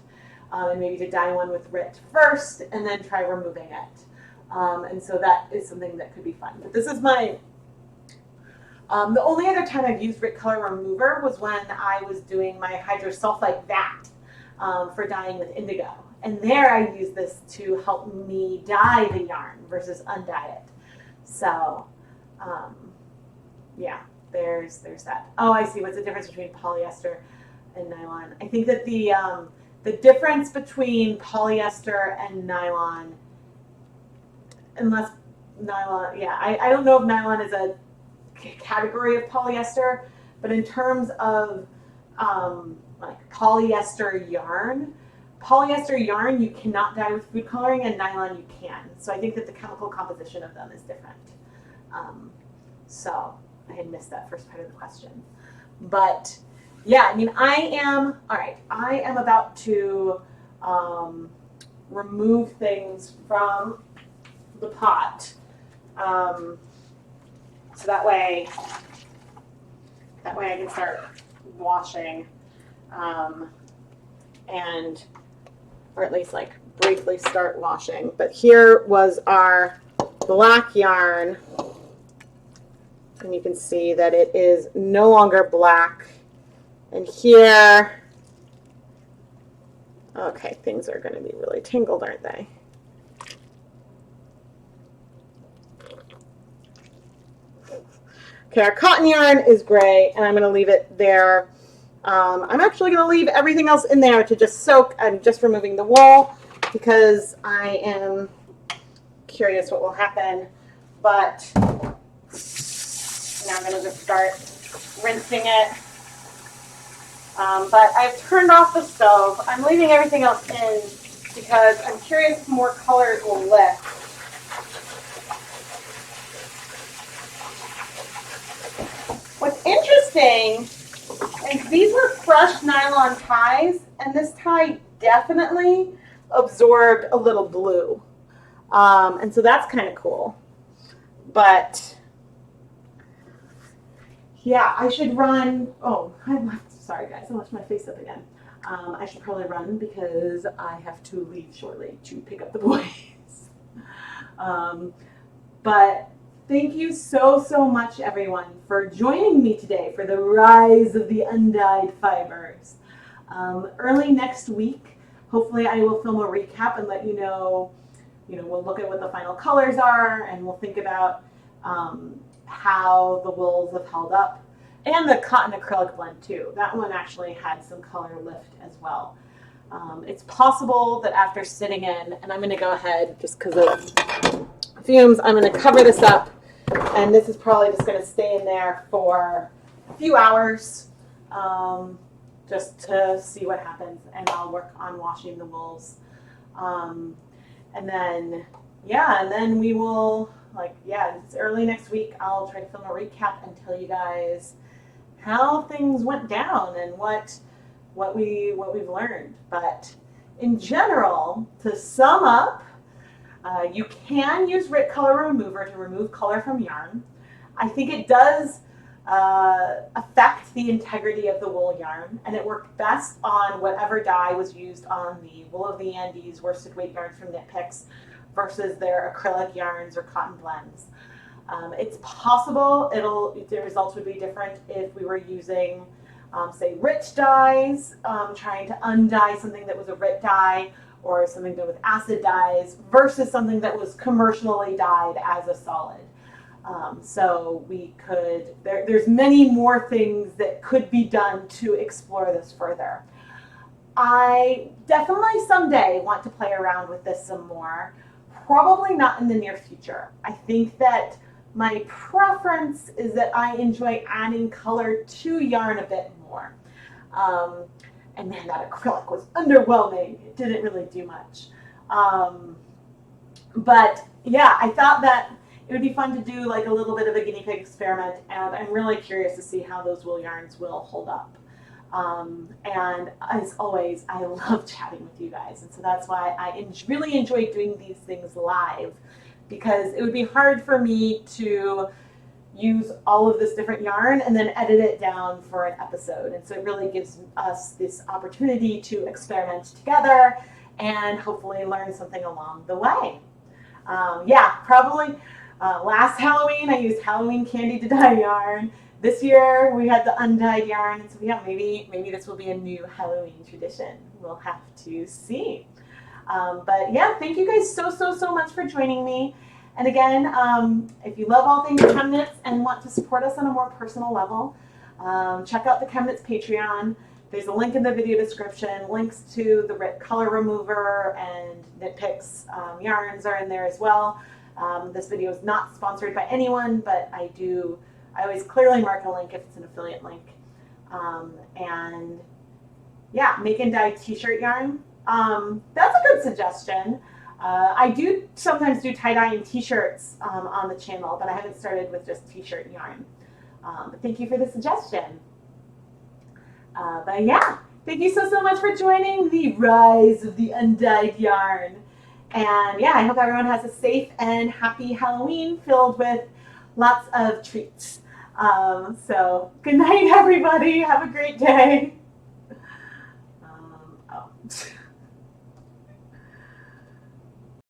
Speaker 1: And maybe to dye one with RIT first and then try removing it. And so that is something that could be fun. But this is my, the only other time I've used RIT color remover was when I was doing my hydrosulfite vat for dyeing with indigo. And there I used this to help me dye the yarn versus undye it. So yeah, there's that. Oh, I see. What's the difference between polyester and nylon? I think that the the difference between polyester and nylon, unless nylon, yeah, I don't know if nylon is a category of polyester, but in terms of like polyester yarn you cannot dye with food coloring, and nylon you can. So I think that the chemical composition of them is different. So I had missed that first part of the question. But yeah, I mean, I am about to remove things from the pot. So that way I can start washing, and, or at least like briefly start washing. But here was our black yarn, and you can see that it is no longer black. And here, okay, things are going to be really tangled, aren't they? Okay, our cotton yarn is gray, and I'm going to leave it there. I'm actually going to leave everything else in there to just soak. I'm just removing the wool because I am curious what will happen. But now I'm going to just start rinsing it. But I've turned off the stove. I'm leaving everything else in because I'm curious if more colors will lift. What's interesting is these were fresh nylon ties, and this tie definitely absorbed a little blue. And so that's kind of cool. But yeah, I should run. Oh, sorry guys, I left my face up again. I should probably run because I have to leave shortly to pick up the boys. But thank you so much, everyone, for joining me today for the rise of the undyed fibers. Early next week, hopefully I will film a recap and let you know, we'll look at what the final colors are, and we'll think about how the wools have held up, and the cotton acrylic blend too. That one actually had some color lift as well. It's possible that after sitting in, and I'm going to go ahead just because of fumes, I'm going to cover this up, and this is probably just going to stay in there for a few hours just to see what happens, and I'll work on washing the wools. And then we will, it's early next week. I'll try to film a recap and tell you guys how things went down and what we've learned. But in general, to sum up, you can use RIT Color Remover to remove color from yarn. I think it does affect the integrity of the wool yarn, and it worked best on whatever dye was used on the Wool of the Andes worsted weight yarn from Knit Picks versus their acrylic yarns or cotton blends. It's possible the results would be different if we were using, say, rich dyes, trying to undye something that was a RIT dye, or something done with acid dyes versus something that was commercially dyed as a solid. So we could, there's many more things that could be done to explore this further. I definitely someday want to play around with this some more. Probably not in the near future. I think that my preference is that I enjoy adding color to yarn a bit more. And man, that acrylic was underwhelming. It didn't really do much. But yeah, I thought that it would be fun to do like a little bit of a guinea pig experiment, and I'm really curious to see how those wool yarns will hold up. And as always, I love chatting with you guys, and so that's why I really enjoy doing these things live, because it would be hard for me to use all of this different yarn and then edit it down for an episode. And so it really gives us this opportunity to experiment together and hopefully learn something along the way. Probably last Halloween I used Halloween candy to dye yarn. This year we had the undyed yarn, and so yeah, maybe this will be a new Halloween tradition. We'll have to see. But yeah, thank you guys so much for joining me. And again, if you love all things ChemKnits and want to support us on a more personal level, check out the ChemKnits Patreon. There's a link in the video description. Links to the RIT color remover and Knit Picks yarns are in there as well. This video is not sponsored by anyone, but I always clearly mark a link if it's an affiliate link. And yeah, make and dye t-shirt yarn. That's a good suggestion. I do sometimes do tie-dyeing t-shirts on the channel, but I haven't started with just t-shirt yarn. But thank you for the suggestion. But yeah, thank you so much for joining the rise of the undyed yarn. And yeah, I hope everyone has a safe and happy Halloween filled with lots of treats. So good night, everybody. Have a great day.